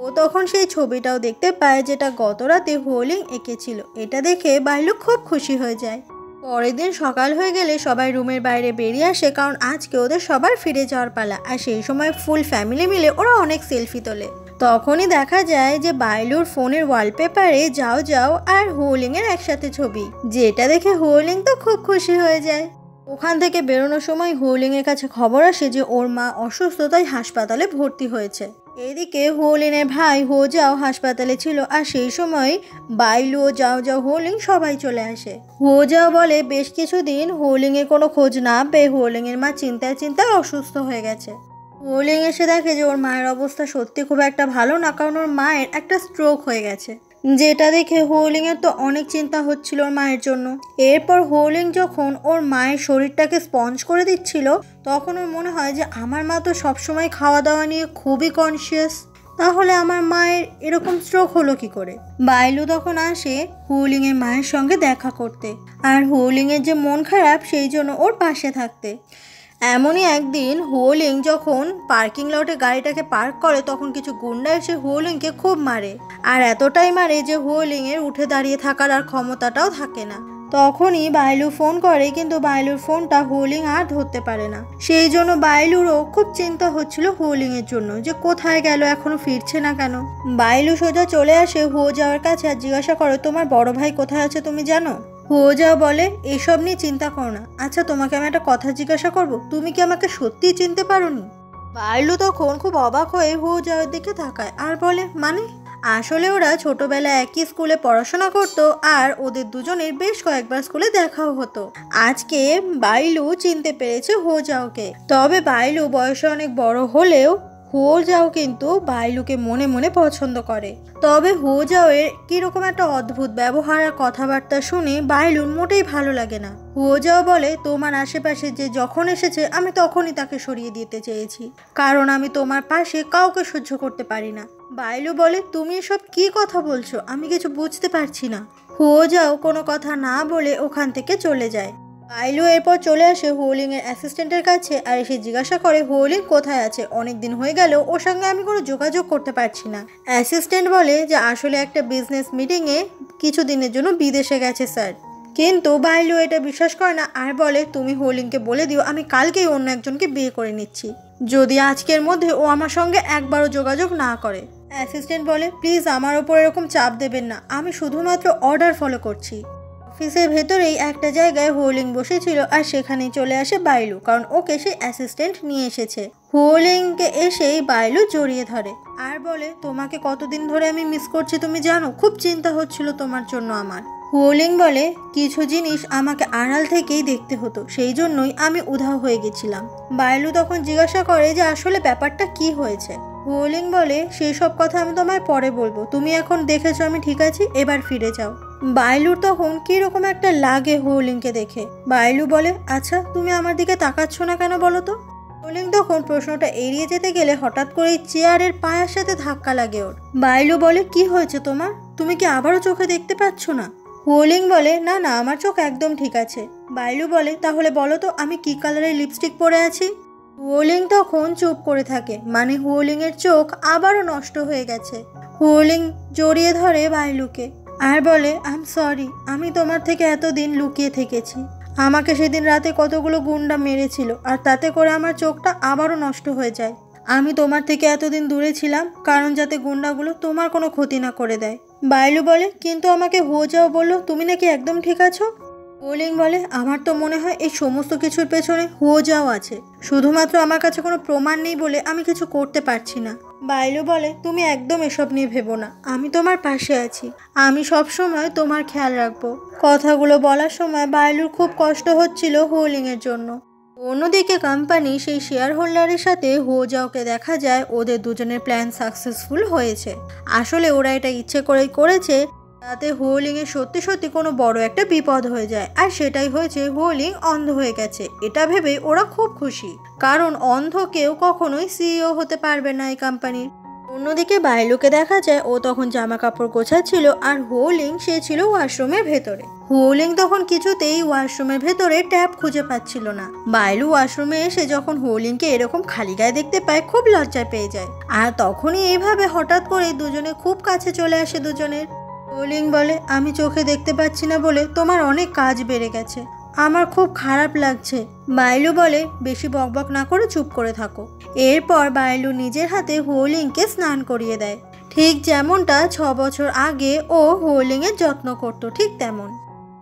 ও তখন সেই ছবিটাও দেখতে পায় যেটা গত রাতে হোলিং এঁকেছিল। এটা দেখে বাইলু খুব খুশি হয়ে যায়। পরের দিন সকাল হয়ে গেলে সবাই রুমের বাইরে বেরিয়ে আসে, কারণ আজকে ওদের সবার ফিরে যাওয়ার পালা। আর সেই সময় ফুল ফ্যামিলি মিলে ওরা অনেক সেলফি তোলে। তখনই দেখা যায় যে বাইলুর ফোনের ওয়ালপেপারে যাও যাও আর হোলিং এর একসাথে ছবি, যেটা দেখে হোলিং তো খুব খুশি হয়ে যায়। ওখান থেকে বেরোনোর সময় হোলিং এর কাছে খবর আসে যে ওর মা অসুস্থতায় হাসপাতালে ভর্তি হয়েছে। এদিকে হোলিংয়ের ভাই হো যাও হাসপাতালে ছিল। আর সেই সময় বাইলু ও যাও যাও হোলিং সবাই চলে আসে। হো যাও বলে বেশ কিছুদিন হোলিং এর কোনো খোঁজ না পেয়ে হোলিং এর মা চিন্তায় চিন্তায় অসুস্থ হয়ে গেছে। হোলিং এসে দেখে যে ওর মায়ের অবস্থা সত্যি খুব একটা ভালো না, কারণ ওর মায়ের একটা স্ট্রোক হয়ে গেছে। যেটা দেখে হোলিং এর তো অনেক চিন্তা হচ্ছিল ওর মায়ের জন্য। এরপর হোলিং যখন ওর মায়ের শরীরটাকে স্পঞ্জ করে দিচ্ছিল তখন ওর মনে হয় যে আমার মা তো সবসময় খাওয়া দাওয়া নিয়ে খুবই কনসিয়াস, তাহলে আমার মায়ের এরকম স্ট্রোক হলো কি করে। বাইলু তখন আসে হোলিং এর মায়ের সঙ্গে দেখা করতে, আর হোলিং এর যে মন খারাপ সেই জন্য ওর পাশে থাকতে। এমনই একদিন হোলিং যখন পার্কিং লটে গাড়িটাকে পার্ক করে তখন কিছু গুন্ডা এসে হোলিংকে খুব মারে। আর এতটাই মারে যে হোলিং এর উঠে দাঁড়িয়ে থাকার আর ক্ষমতাটাও থাকে না। তখনই বাইলু ফোন করে, কিন্তু বাইলুর ফোনটা হোলিং আর ধরতে পারে না। সেই জন্য বাইলুরও খুব চিন্তা হচ্ছিল হোলিং এর জন্য যে কোথায় গেল, এখনো ফিরছে না কেন। বাইলু সোজা চলে আসে হো যাওয়ার কাছে আর জিজ্ঞাসা করে তোমার বড় ভাই কোথায় আছে তুমি জানো? হো যাও বলে এসব নিয়ে চিন্তা করো না। আচ্ছা তোমাকে আমি একটা কথা জিজ্ঞাসা করব, তুমি কি আমাকে সত্যিই চিনতে পারোনি? বাইলু তখন খুব অবাক হয়ে হো যাওয়ার দিকে তাকায় আর বলে মানে? আসলে ওরা ছোটবেলায় একই স্কুলে পড়াশোনা করতো আর ওদের দুজনের বেশ কয়েকবার স্কুলে দেখাও হতো। আজকে বাইলু চিনতে পেরেছে হো যাওকে। তবে বাইলু বয়সে অনেক বড় হলেও হো যাও কিন্তু বাইলুকে মনে মনে পছন্দ করে। তবে হো যাওয়ের কিরকম একটা অদ্ভুত ব্যবহার আর কথাবার্তা শুনে বাইলুর মোটেই ভালো লাগে না। হো যাও বলে তোমার আশেপাশে যে যখন এসেছে আমি তখনই তাকে সরিয়ে দিতে চেয়েছি, কারণ আমি তোমার পাশে কাউকে সহ্য করতে পারি না। বাইলু বলে তুমি এসব কি কথা বলছো, আমি কিছু বুঝতে পারছি না। হো যাও কোনো কথা না বলে ওখান থেকে চলে যায়। বাইলু এরপর চলে আসে হোলিং এর অ্যাসিস্ট্যান্টের কাছে আর এসে জিজ্ঞাসা করে হোলিং কোথায় আছে, অনেকদিন হয়ে গেল ওর সঙ্গে আমি কোনো যোগাযোগ করতে পারছি না। অ্যাসিস্ট্যান্ট বলে যে আসলে একটা বিজনেস মিটিংয়ে কিছুদিনের জন্য বিদেশে গেছে স্যার। কিন্তু বাইলু এটা বিশ্বাস করে না আর বলে তুমি হোলিংকে বলে দিও আমি কালকেই অন্য একজনকে বিয়ে করে নিচ্ছি, যদি আজকের মধ্যে ও আমার সঙ্গে একবারও যোগাযোগ না করে। অ্যাসিস্ট্যান্ট বলে প্লিজ আমার ওপর এরকম চাপ দেবেন না, আমি শুধুমাত্র অর্ডার ফলো করছি। অফিসের ভেতরেই একটা জায়গায় হোলিং বসেছিল আর সেখানেই চলে আসে বাইলু, কারণ ওকে সে অ্যাসিস্ট্যান্ট নিয়ে এসেছে। হোলিংকে এসেই বাইলু জড়িয়ে ধরে আর বলে তোমাকে কতদিন ধরে আমি মিস করছি তুমি জানো, খুব চিন্তা হচ্ছিল তোমার জন্য আমার। হুলিং বলে, কিছু জিনিস আমাকে আড়াল থেকেই দেখতে হতো, সেই জন্যই আমি উধাও হয়ে গেছিলাম। বাইলু তখন জিজ্ঞাসা করে যে আসলে ব্যাপারটা কি হয়েছে। হুলিং বলে, সেই সব কথা আমি তোমায় পরে বলবো, তুমি এখন দেখেছো আমি ঠিক আছি, এবার ফিরে যাও। বাইলুর তখন কিরকম একটা লাগে হুলিংকে দেখে। বাইলু বলে, আচ্ছা তুমি আমার দিকে তাকাচ্ছ না কেন বলো তো। হুলিং তখন প্রশ্নটা এড়িয়ে যেতে গেলে হঠাৎ করে চেয়ারের পায়ের সাথে ধাক্কা লাগে ওর। বাইলু বলে, কি হয়েছে তোমার, তুমি কি আবারও চোখে দেখতে পাচ্ছ না? হুলিং বলে, না না, আমার চোখ একদম ঠিক আছে। বাইলু বলে, তাহলে বলো তো আমি কি কালারের লিপস্টিক পরে আছি? হুলিং তখন চুপ করে থাকে, মানে হুলিং এর চোখ আবারও নষ্ট হয়ে গেছে। হুলিং জড়িয়ে ধরে বাইলুকে আর বলে, আই এম সরি, আমি তোমার থেকে এতদিন লুকিয়ে থেকেছি। আমাকে সেদিন রাতে কতগুলো গুন্ডা মেরেছিল, আর তাতে করে আমার চোখটা আবারও নষ্ট হয়ে যায়। আমি তোমার থেকে এতদিন দূরে ছিলাম কারণ যাতে গুন্ডাগুলো তোমার কোনো ক্ষতি না করে দেয়। বাইলু বলে, কিন্তু আমাকে হো যাও বললো, তুমি নাকি একদম ঠিক আছো? হুলিং বলে, আমার তো মনে হয় এই সমস্ত কিছুর পেছনে হো যাও আছে, শুধুমাত্র আমার কাছে কোনো প্রমাণ নেই বলে আমি কিছু করতে পারছি না। বাইলু বলে, তুমি একদম এসব নিয়ে ভেবো না, আমি তোমার পাশে আছি, আমি সব সময় তোমার খেয়াল রাখবো। কথাগুলো বলার সময় বাইলুর খুব কষ্ট হচ্ছিল হুলিং এর জন্য। অন্যদিকে কোম্পানি সেই শেয়ার হোল্ডারের সাথে হো যাওকে দেখা যায় ওদের দুজনের প্ল্যান সাকসেসফুল হয়েছে। আসলে ওরা এটা ইচ্ছে করেই করেছে তাতে হুলিং এর সত্যি সত্যি কোনো বড় একটা বিপদ হয়ে যায়, আর সেটাই হয়েছে, হুলিং অন্ধ হয়ে গেছে। এটা ভেবে ওরা খুব খুশি, কারণ অন্ধ কেউ কখনোই সিইও হতে পারবে না এই কোম্পানির। অন্যদিকে বাইলুকে দেখা যায় ও তখন জামা কাপড় গোছাচ্ছিল, আর হুলিং সে ছিল ওয়াশরুমের ভেতরে। হুলিং তখন কিছুতেই ওয়াশরুমের ভেতরে ট্যাপ খুঁজে পাচ্ছিল না। বাইলু ওয়াশরুমে এসে যখন হুলিংকে এরকম খালি গায়ে দেখতে পায় খুব লজ্জা পেয়ে যায়, আর তখনই এইভাবে হঠাৎ করে দুজনে খুব কাছে চলে আসে দুজনের। হুলিং বলে, আমি চোখে দেখতে পাচ্ছি না বলে তোমার অনেক কাজ বেড়ে গেছে, আমার খুব খারাপ লাগছে। বাইলু বলে, বেশি বকবক না করে চুপ করে থাকো। এরপর বাইলু নিজের হাতে হুলিংকে স্নান করিয়ে দেয়, ঠিক যেমনটা 6 বছর আগে ও হুলিং এর যত্ন করতো ঠিক তেমন।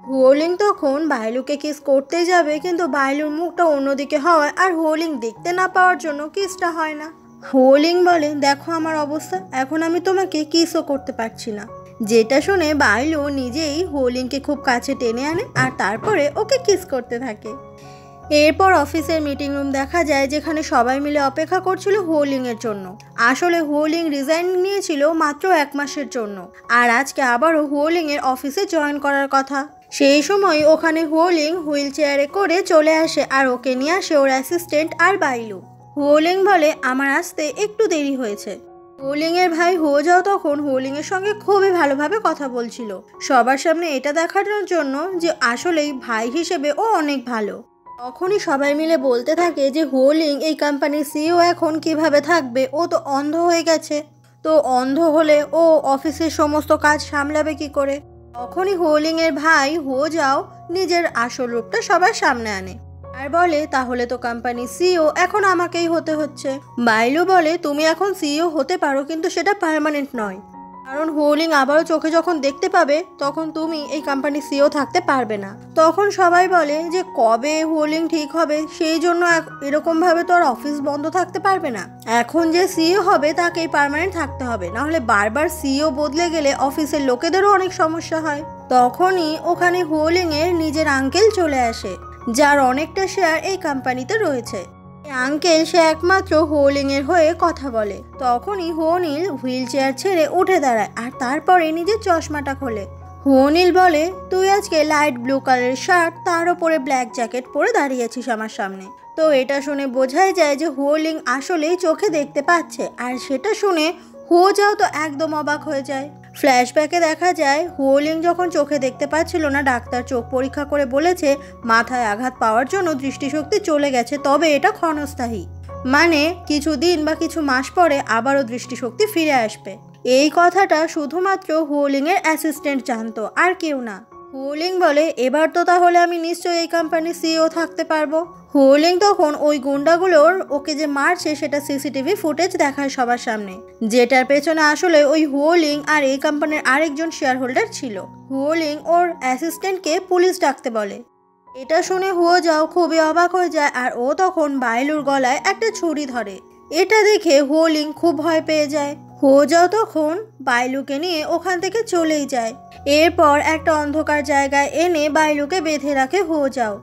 হুলিং তখন বাইলুকে কিস করতে যাবে, কিন্তু বাইলুর মুখটা অন্যদিকে হওয়ায় আর হুলিং দেখতে না পাওয়ার জন্য কিসটা হয় না। হুলিং বলে, দেখো আমার অবস্থা, এখন আমি তোমাকে কিসও করতে পারছি না। যেটা শুনে বাইলু নিজেই হুলিংকে খুব কাছে টেনে আনে আর তারপরে ওকে কিস করতে থাকে। এরপর অফিসের মিটিং রুম দেখা যায়, যেখানে সবাই মিলে অপেক্ষা করছিল হুলিং এর জন্য। আসলে হুলিং রিজাইন নিয়েছিল মাত্র 1 মাসের জন্য, আর আজকে আবারও হুলিং এর অফিসে জয়েন করার কথা। সেই সময় ওখানে হুলিং হুইল চেয়ারে করে চলে আসে, আর ওকে নিয়ে আসে ওর অ্যাসিস্ট্যান্ট আর বাইলু। হুলিং বলে, আমার আসতে একটু দেরি হয়েছে। হুলিং এর ভাই হো যাও তখন হুলিং এর সঙ্গে খুবই ভালোভাবে কথা বলছিল, সবার সামনে এটা দেখানোর জন্য যে আসলেই ভাই হিসেবে ও অনেক ভালো। তখনই সবাই মিলে বলতে থাকে যে হুলিং এই কোম্পানির সিইও এখন কিভাবে থাকবে, ও তো অন্ধ হয়ে গেছে, তো অন্ধ হলে ও অফিসের সমস্ত কাজ সামলাবে কি করে। তখনই হুলিং এর ভাই হো যাও নিজের আসল রূপটা সবার সামনে আনে আর বলে, তাহলে তো কোম্পানির সিইও এখন আমাকেই হতে হচ্ছে। বাইলু বলে, তুমি এখন সিইও হতে পারো, কিন্তু সেটা পার্মানেন্ট নয়, কারণ হুলিং আবারও চোখে যখন দেখতে পাবে তখন তুমি এই কোম্পানির সিইও থাকতে পারবে না। তখন সবাই বলে যে কবে হুলিং ঠিক হবে, সেই জন্য এরকমভাবে তো আর অফিস বন্ধ থাকতে পারবে না। এখন যে সিইও হবে তাকেই পার্মানেন্ট থাকতে হবে, নাহলে বারবার সিইও বদলে গেলে অফিসের লোকেদেরও অনেক সমস্যা হয়। তখনই ওখানে হুলিং এর নিজের আঙ্কেল চলে আসে, যার অনেকটা শেয়ার এই কোম্পানিতে রয়েছে। আঙ্কেল সে একমাত্র হুলিং এর হয়ে কথা বলে। তখনই হুনিল হুইল চেয়ার ছেড়ে উঠে দাঁড়ায় আর তারপরে নিজের চশমাটা খোলে। হুনিল বলে, তুই আজকে লাইট ব্লু কালারের শার্ট তার উপরে ব্ল্যাক জ্যাকেট পরে দাঁড়িয়েছিস আমার সামনে। তো এটা শুনে বোঝাই যায় যে হুলিং আসলেই চোখে দেখতে পাচ্ছে, আর সেটা শুনে হো যাও তো একদম অবাক হয়ে যায়। ফ্ল্যাশব্যাকে দেখা যায় হুলিং যখন চোখে দেখতে পাচ্ছিল না, ডাক্তার চোখ পরীক্ষা করে বলেছে মাথায় আঘাত পাওয়ার জন্য দৃষ্টিশক্তি চলে গেছে, তবে এটা ক্ষণস্থায়ী, মানে কিছু দিন বা কিছু মাস পরে আবারও দৃষ্টিশক্তি ফিরে আসবে। এই কথাটা শুধুমাত্র হুলিং এর অ্যাসিস্ট্যান্ট জানতো, আর কেউ না। হুলিং বলে, এবার তো তাহলে আমি নিশ্চয়ই এই কোম্পানির সিইও থাকতে পারবো। হুলিং তখন ওই গুন্ডাগুলোর ওকে যে মারছে সেটা সিসিটিভি ফুটেজ দেখায় সবার সামনে, যেটার পেছনে আসলে ওই হুলিং আর এই কোম্পানির আরেকজন শেয়ার হোল্ডার ছিল। হুলিং ওর অ্যাসিস্ট্যান্টকে পুলিশ ডাকতে বলে। এটা শুনে হো যাও খুবই অবাক হয়ে যায়, আর ও তখন বাইলুর গলায় একটা ছুরি ধরে। এটা দেখে হুলিং খুব ভয় পেয়ে যায়। হো যাও তখন বাইলুকে নিয়ে ওখান থেকে চলেই যায়। এরপর একটা অন্ধকার জায়গায় এনে বাইলুকে বেঁধে রাখে হোজাও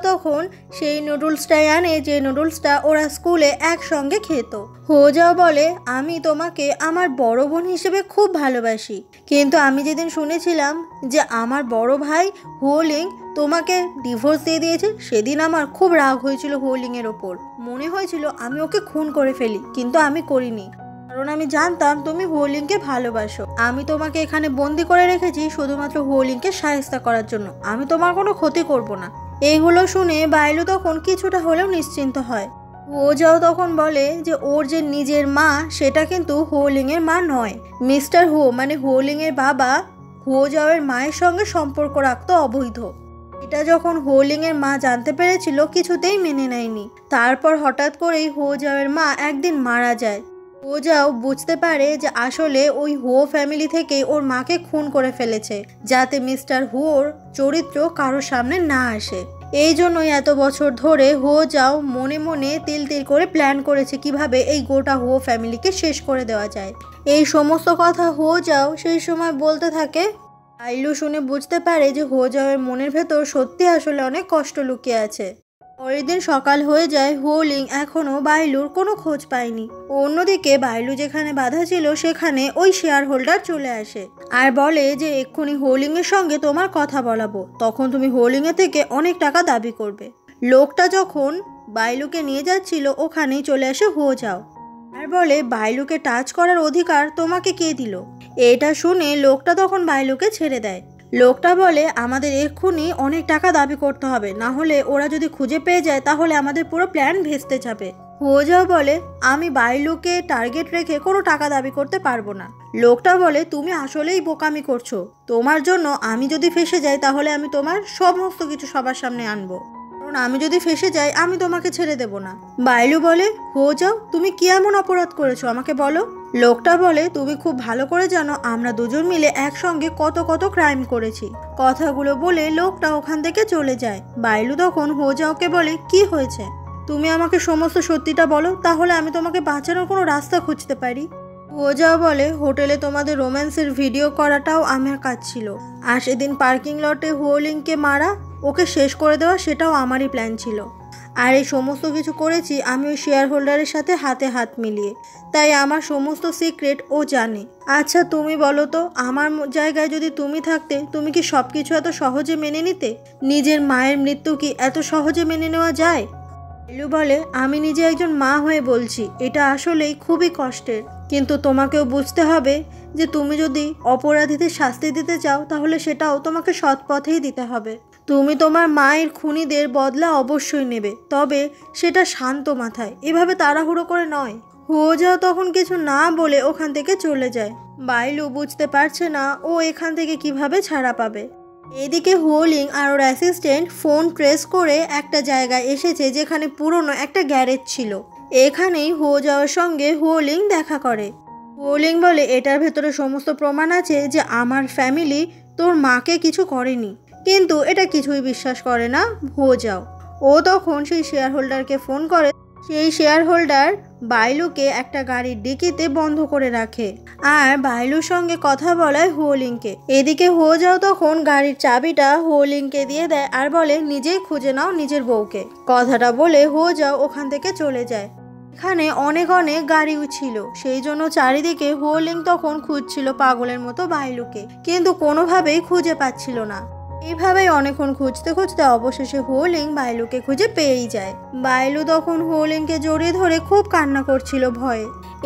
তখন সেই নুডলসটাই আনে যে নুডলসটা ওরা স্কুলে একসঙ্গে খেত। হোজাও বলে, আমি তোমাকে আমার বড় বোন হিসেবে খুব ভালোবাসি, কিন্তু আমি যেদিন শুনেছিলাম যে আমার বড় ভাই হুয়োলিং তোমাকে ডিভোর্স দিয়ে দিয়েছে, সেদিন আমার খুব রাগ হয়েছিল হুয়োলিংয়ের ওপর। মনে হয়েছিল আমি ওকে খুন করে ফেলি, কিন্তু আমি করিনি, কারণ আমি জানতাম তুমি হুয়োলিংকে ভালোবাসো। আমি তোমাকে এখানে বন্দি করে রেখেছি শুধুমাত্র হুয়োলিংকে সাহায্য করার জন্য, আমি তোমার কোনো ক্ষতি করব না। এইগুলো শুনে বাইলু তখন কিছুটা হলেও নিশ্চিন্ত হয়। হোজাও তখন বলে যে ওর যে নিজের মা সেটা কিন্তু হুয়োলিংয়ের মা নয়। মিস্টার হু মানে হুয়োলিংয়ের বাবা হোজাওয়ের মায়ের সঙ্গে সম্পর্ক রাখতো অবৈধ। এটা যখন হুয়োলিংয়ের মা জানতে পেরেছিল কিছুতেই মেনে নেয়নি। তারপর হঠাৎ করেই হোজাওয়ের মা একদিন মারা যায়। হোজাও বুঝতে পারে যে আসলে ওই হুয়ো ফ্যামিলি থেকেই ওর মাকে খুন করে ফেলেছে, যাতে মিস্টার হুয়োর চরিত্র কারোর সামনে না আসে। এই জন্যই এত বছর ধরে হোজাও মনে মনে তিল তিল করে প্ল্যান করেছে কিভাবে এই গোটা হুয়ো ফ্যামিলিকে শেষ করে দেওয়া যায়। এই সমস্ত কথা হোজাও সেই সময় বলতে থাকে। বাইলু শুনে বুঝতে পারে যে হোজাওয়ের মনের ভেতর সত্যি আসলে অনেক কষ্ট লুকিয়ে আছে। পরের দিন সকাল হয়ে যায়, হুয়োলিং এখনো বাইলুর কোনো খোঁজ পায়নি। অন্যদিকে বাইলু যেখানে বাধা ছিল সেখানে ওই শেয়ার হোল্ডার চলে আসে আর বলে যে এক্ষুনি হুয়োলিং এর সঙ্গে তোমার কথা বলাবো, তখন তুমি হুয়োলিং এর থেকে অনেক টাকা দাবি করবে। লোকটা যখন বাইলুকে নিয়ে যাচ্ছিল ওখানেই চলে আসে হোজাও আর বলে, বাইলুকে টাচ করার অধিকার তোমাকে কে দিল? এটা শুনে লোকটা তখন বাইলুকে ছেড়ে দেয়। লোকটা বলে, আমাদের এক্ষুনি অনেক টাকা দাবি করতে হবে, না হলে ওরা যদি খুঁজে পেয়ে যায় তাহলে আমাদের পুরো প্ল্যান ভেস্তে যাবে। হোজাও বলে, আমি বাইলুকে টার্গেট রেখে কোনো টাকা দাবি করতে পারবো না। লোকটা বলে, তুমি আসলেই বোকামি করছো, তোমার জন্য আমি যদি ফেঁসে যাই তাহলে আমি তোমার সমস্ত কিছু সবার সামনে আনবো, কারণ আমি যদি ফেঁসে যাই আমি তোমাকে ছেড়ে দেব না। বাইলু বলে, হোজাও তুমি কি এমন অপরাধ করেছো আমাকে বলো। লোকটা বলে, তুমি খুব ভালো করে জানো আমরা দুজন মিলে একসঙ্গে কত কত ক্রাইম করেছি। কথাগুলো বলে লোকটা ওখান থেকে চলে যায়। বাইলু তখন হোজাওকে বলে, কি হয়েছে, তুমি আমাকে সমস্ত সত্যিটা বলো, তাহলে আমি তোমাকে বাঁচানোর কোনো রাস্তা খুঁজতে পারি। হোজাও বলে, হোটেলে তোমাদের রোম্যান্সের ভিডিও করাটাও আমার কাজ ছিল, আর সেদিন পার্কিং লটে হুয়োলিংকে মারা ওকে শেষ করে দেওয়া সেটাও আমারই প্ল্যান ছিল, আর এই সমস্ত কিছু করেছি আমি ওই শেয়ার হোল্ডারের সাথে হাতে হাত মিলিয়ে, তাই আমার সমস্ত সিক্রেট ও জানে। আচ্ছা তুমি বলো তো, আমার জায়গায় যদি তুমি থাকতে তুমি কি সব কিছু এত সহজে মেনে নিতে? নিজের মায়ের মৃত্যু কি এত সহজে মেনে নেওয়া যায়? বাইলু বলে, আমি নিজে একজন মা হয়ে বলছি এটা আসলেই খুবই কষ্টের, কিন্তু তোমাকেও বুঝতে হবে যে তুমি যদি অপরাধীদের শাস্তি দিতে চাও তাহলে সেটাও তোমাকে সৎ পথেই দিতে হবে। তুমি তোমার মায়ের খুনিদের বদলা অবশ্যই নেবে, তবে সেটা শান্ত মাথায়, এভাবে তাড়াহুড়ো করে নয়। হোজাও তখন কিছু না বলে ওখান থেকে চলে যায়। বাইলু বুঝতে পারছে না ও এখান থেকে কিভাবে ছাড়া পাবে। এদিকে হুয়োলিং আর ওর অ্যাসিস্ট্যান্ট ফোন ট্রেস করে একটা জায়গায় এসেছে যেখানে পুরনো একটা গ্যারেজ ছিল। এখানেই হোজাওয়ের সঙ্গে হুয়োলিং দেখা করে। হুয়োলিং বলে, এটার ভেতরে সমস্ত প্রমাণ আছে যে আমার ফ্যামিলি তোর মাকে কিছু করেনি, কিন্তু এটা কিছুই বিশ্বাস করে না হোজাও। ও তখন সেই শেয়ার হোল্ডারকে ফোন করে। সেই শেয়ার হোল্ডার বাইলুকে একটা গাড়ির ডিকিতে বন্ধ করে রাখে আর বাইলুর সঙ্গে কথা বলায় হুয়োলিংকে। এদিকে হোজাও তখন গাড়ির চাবিটা হুয়োলিংকে দিয়ে দেয় আর বলে, নিজেই খুঁজে নাও নিজের বউকে। কথাটা বলে হোজাও ওখান থেকে চলে যায়। এখানে অনেক অনেক গাড়িও ছিল, সেই জন্য চারিদিকে হুয়োলিং তখন খুঁজছিল পাগলের মতো বাইলুকে, কিন্তু কোনোভাবেই খুঁজে পাচ্ছিল না। এইভাবেই অনেকক্ষণ খুঁজতে খুঁজতে অবশেষে হুয়োলিং বাইলুকে খুঁজে পেয়েই যায়। বাইলু তখন হুয়োলিংকে জড়িয়ে ধরে খুব কান্না করছিল ভয়ে।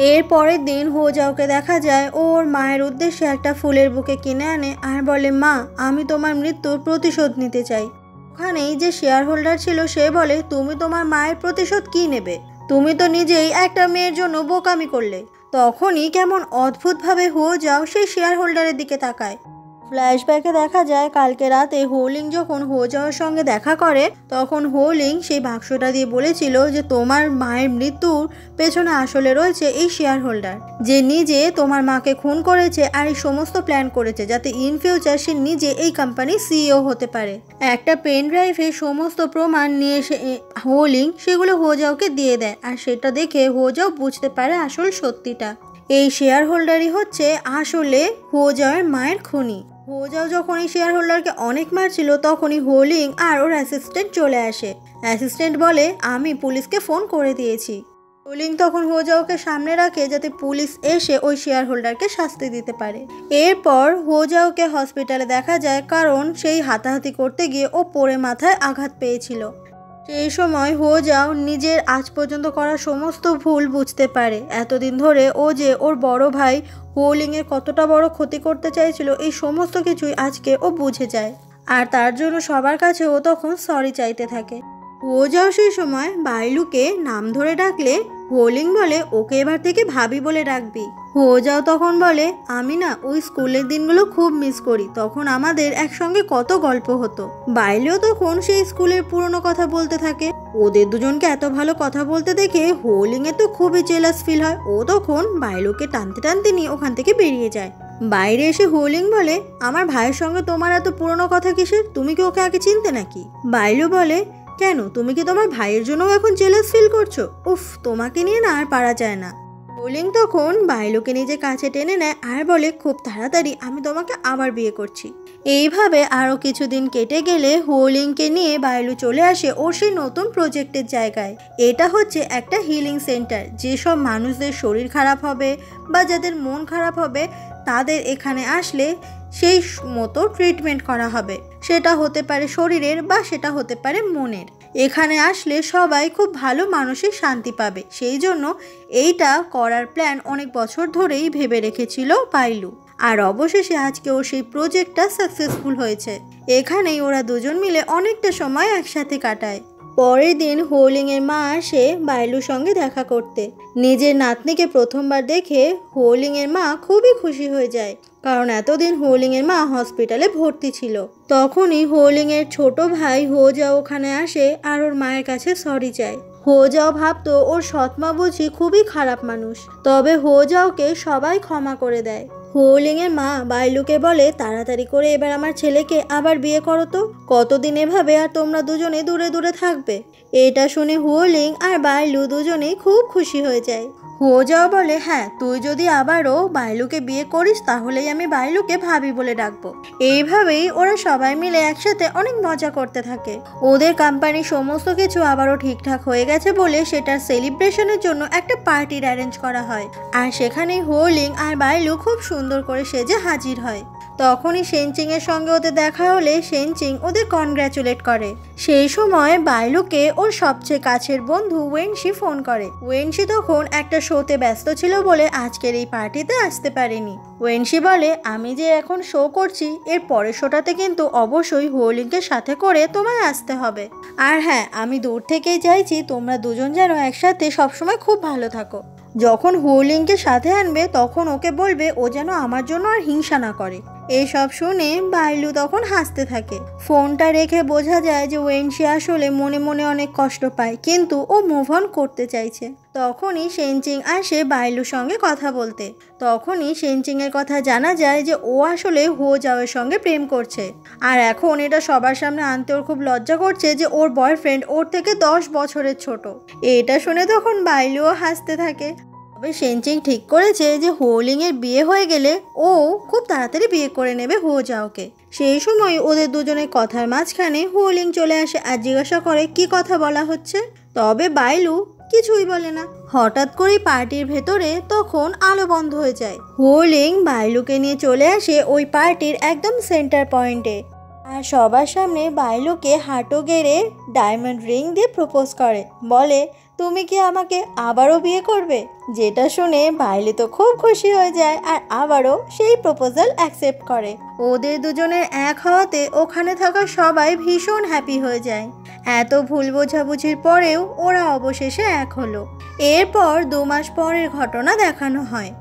এর পরের দিন হোজাওকে দেখা যায় ওর মায়ের উদ্দেশ্যে একটা ফুলের বুকে কিনে আনে আর বলে, মা আমি তোমার মৃত্যুর প্রতিশোধ নিতে চাই। ওখানেই যে শেয়ার হোল্ডার ছিল সে বলে, তুমি তোমার মায়ের প্রতিশোধ কি নেবে? তুমি তো নিজেই একটা মেয়ের জন্য বোকামি করলে। তখনই কেমন অদ্ভুতভাবে হোজাও সেই শেয়ার হোল্ডারের দিকে তাকায়। ফ্ল্যাশব্যাকে দেখা যায় কালকে রাতে হুয়োলিং যখন হোজাওয়ের সঙ্গে দেখা করে তখন হুয়োলিং সেই বাক্সটা দিয়ে বলেছিল যে তোমার মায়ের মৃত্যুর পেছনে আসলে রয়েছে এই শেয়ার হোল্ডার, যে নিজে তোমার মাকে খুন করেছে আর এই সমস্ত প্ল্যান করেছে যাতে ইন ফিউচার সে নিজে এই কোম্পানির সিইও হতে পারে। একটা পেন ড্রাইভে সমস্ত প্রমাণ নিয়ে এসে হুয়োলিং সেগুলো হোজাওকে দিয়ে দেয় আর সেটা দেখে হোজাও বুঝতে পারে আসল সত্যিটা। এই শেয়ার হোল্ডারই হচ্ছে আসলে হোজাওয়ের মায়ের খুনি। হোজাও যখন এই শেয়ার হোল্ডারকে অনেক মারছিল তখনই হোলিং আর ওর অ্যাসিস্ট্যান্ট চলে আসে। অ্যাসিস্ট্যান্ট বলে আমি পুলিশকে ফোন করে দিয়েছি। হোলিং তখন হোজাওকে সামনে রাখে যাতে পুলিশ এসে ওই শেয়ার হোল্ডারকে শাস্তি দিতে পারে। এরপর হোজাওকে হসপিটালে দেখা যায় কারণ সেই হাতাহাতি করতে গিয়ে ও পড়ে মাথায় আঘাত পেয়েছিল। সেই সময় হোজাও নিজের আজ পর্যন্ত করা সমস্ত ভুল বুঝতে পারে। এতদিন ধরে ও যে ওর বড় ভাই হোলিংয়ের কতটা বড় ক্ষতি করতে চাইছিল এই সমস্ত কিছুই আজকে ও বুঝে যায়। আর তার জন্য সবার কাছে ও তখন সরি চাইতে থাকে। হোজাও সেই সময় বাইলুকে নাম ধরে ডাকলে হোলিং বলে ওকে এবার থেকে ভাবি বলে ডাকবি। হোজাও তখন বলে আমি না ওই স্কুলের দিনগুলো খুব মিস করি, তখন আমাদের একসঙ্গে কত গল্প হতো। বাইলুও তখন সেই স্কুলের পুরনো কথা বলতে থাকে। ওদের দুজনকে এত ভালো কথা বলতে দেখে হোলিং এ তো খুবই জেলাস ফিল হয়। ও তখন বাইলুকে টানতে টানতে নিয়ে ওখান থেকে বেরিয়ে যায়। বাইরে এসে হোলিং বলে আমার ভাইয়ের সঙ্গে তোমার এত পুরনো কথা কিসের, তুমি কি ওকে আগে চিনতে নাকি? বাইলু বলে কেন, তুমি কি তোমার ভাইয়ের জন্য এখন জেলাস ফিল করছো? উফ, তোমাকে নিয়ে না আর পারা যায় না। হোলিং তখন বাইলুকে নিজে কাছে টেনে নেয় আর বলে খুব তাড়াতাড়ি আমি তোমাকে আবার বিয়ে করছি। এইভাবে আরও কিছুদিন কেটে গেলে হোলিংকে নিয়ে বাইলু চলে আসে ওর সেই নতুন প্রজেক্টের জায়গায়। এটা হচ্ছে একটা হিলিং সেন্টার, যেসব মানুষদের শরীর খারাপ হবে বা যাদের মন খারাপ হবে তাদের এখানে আসলে সেই মতো ট্রিটমেন্ট করা হবে। সেটা হতে পারে শরীরের বা সেটা হতে পারে মনের। এখানে আসলে সবাই খুব ভালো মানসিক শান্তি পাবে। সেই জন্য এইটা করার প্ল্যান অনেক বছর ধরেই ভেবে রেখেছিল বাইলু। আর অবশেষে আজকে ও সেই প্রজেক্টটা সাকসেসফুল হয়েছে। এখানেই ওরা দুজন মিলে অনেকটা সময় একসাথে কাটায়। পরের দিন হোলিংয়ের মা আসে বাইলুর সঙ্গে দেখা করতে। নিজের নাতনিকে প্রথমবার দেখে হোলিংয়ের মা খুবই খুশি হয়ে যায়, কারণ এতদিন হোলিংয়ের মা হসপিটালে ভর্তি ছিল। তখনই হোলিংয়ের ছোট ভাই হোজাও ওখানে আসে আর ওর মায়ের কাছে সরি চায়। হোজাও ভাবতো ওর সৎমা বুঝি খুবই খারাপ মানুষ, তবে হোজাওকে সবাই ক্ষমা করে দেয়। হোলিংয়ের মা বাইলুকে বলে তাড়াতাড়ি করে এবার আমার ছেলেকে আবার বিয়ে করো তো, কতদিন এভাবে আর তোমরা দুজনে দূরে দূরে থাকবে। এটা শুনে হোলিং আর বাইলু দুজনেই খুব খুশি হয়ে যায়। হোজাও বলে হ্যাঁ, তুই যদি আবারও বাইলুকে বিয়ে করিস তাহলেই আমি বাইলুকে ভাবি বলে ডাকবো। এইভাবেই ওরা সবাই মিলে একসাথে অনেক মজা করতে থাকে। ওদের কোম্পানির সমস্ত কিছু আবারও ঠিকঠাক হয়ে গেছে বলে সেটার সেলিব্রেশনের জন্য একটা পার্টির অ্যারেঞ্জ করা হয়। আর সেখানে হোলিং আর বাইলু খুব সুন্দর করে সেজে হাজির হয়। তখনই সেনচিং এর সঙ্গে ওদের দেখা হলে সেনচিং ওদের কনগ্র্যাচুলেট করে। সেই সময় বাইলুকে ওর সবচেয়ে কাছের বন্ধু ওয়েনশি ফোন করে। ওয়েনশি তখন একটা শোতে ব্যস্ত ছিল বলে আজকের এই পার্টিতে আসতে পারেনি। ওয়েনশি বলে আমি যে এখন শো করছি এর পরের শোটাতে কিন্তু অবশ্যই হোলিংকে সাথে করে তোমায় আসতে হবে। আর হ্যাঁ, আমি দূর থেকেই চাইছি তোমরা দুজন যেন একসাথে সবসময় খুব ভালো থাকো। যখন হোলিংকে সাথে আনবে তখন ওকে বলবে ও যেন আমার জন্য আর হিংসা না করে। এসব শুনে বাইলু তখন হাসতে থাকে। ফোনটা রেখে বোঝা যায় যে ওয়েনশি আসলে মনে মনে অনেক কষ্ট পায়, কিন্তু ও মুভ অন করতে চাইছে। তখনই সেনচিং আসে বাইলুর সঙ্গে কথা বলতে। তখনই সেনচিং এর কথা জানা যায় যে ও আসলে হোজাওয়ের সঙ্গে প্রেম করছে। আর এখন এটা সবার সামনে আনতে ওর খুব লজ্জা করছে যে ওর বয়ফ্রেন্ড ওর থেকে 10 বছরের ছোট। এটা শুনে তখন বাইলুও হাসতে থাকে। তবে সেনচিং ঠিক করেছে যে হোলিংয়ের বিয়ে হয়ে গেলে ও খুব তাড়াতাড়ি বিয়ে করে নেবে হোজাওকে। সেই সময় ওদের দুজনের কথার মাঝখানে হোলিং চলে আসে আর জিজ্ঞাসা করে কি কথা বলা হচ্ছে। তবে বাইলু কিছুই বলে না। হঠাৎ করে পার্টির ভেতরে তখন আলো বন্ধ হয়ে যায়। হোলিং বাইলুকে নিয়ে চলে আসে ওই পার্টির একদম সেন্টার পয়েন্টে। আর সবার সামনে বাইলুকে হাঁটু গেড়ে ডায়মন্ড রিং দিয়ে প্রপোজ করে, বলে তুমি কি আমাকে আবারও বিয়ে করবে? যেটা শুনে বাইলু তো খুব খুশি হয়ে যায় আর আবারও সেই প্রপোজাল অ্যাকসেপ্ট করে। ওদের দুজনের এক হওয়াতে ওখানে থাকা সবাই ভীষণ হ্যাপি হয়ে যায়। এত ভুল বোঝাবুঝির পরেও ওরা অবশেষে এক হলো। এরপর 2 মাস পরের ঘটনা দেখানো হয়।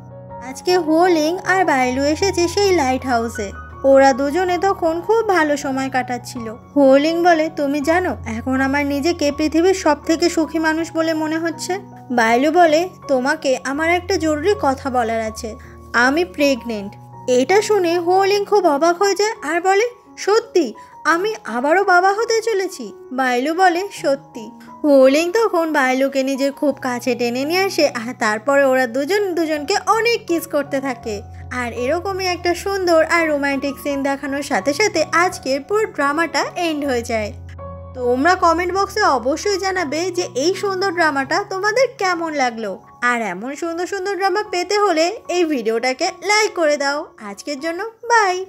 আজকে হোলিং আর বাইলু এসেছে সেই লাইট হাউসে। ওরা দুজনে তখন খুব ভালো সময় কাটাচ্ছিল। হোলিং বলে তুমি জানো এখন আমার নিজেকে পৃথিবীর সব থেকে সুখী মানুষ বলে মনে হচ্ছে। বাইলু বলে তোমাকে আমার একটা জরুরি কথা বলার আছে, আমি প্রেগনেন্ট। এটা শুনে হোলিং খুব অবাক হয়ে যায় আর বলে সত্যি? আমি আবারও বাবা হতে চলেছি। বাইলু বলে সত্যি। হোলিং তখন বাইলুকে নিজের খুব কাছে টেনে নিয়ে আসে আর তারপরে ওরা দুজনকে অনেক কিস করতে থাকে। আর এরকমই একটা সুন্দর আর রোমান্টিক সিন দেখানোর সাথে সাথে আজকের পুরো ড্রামাটা এন্ড হয়ে যায়। তোমরা কমেন্ট বক্সে অবশ্যই জানাবে যে এই সুন্দর ড্রামাটা তোমাদের কেমন লাগলো। আর এমন সুন্দর সুন্দর ড্রামা পেতে হলে এই ভিডিওটাকে লাইক করে দাও। আজকের জন্য বাই।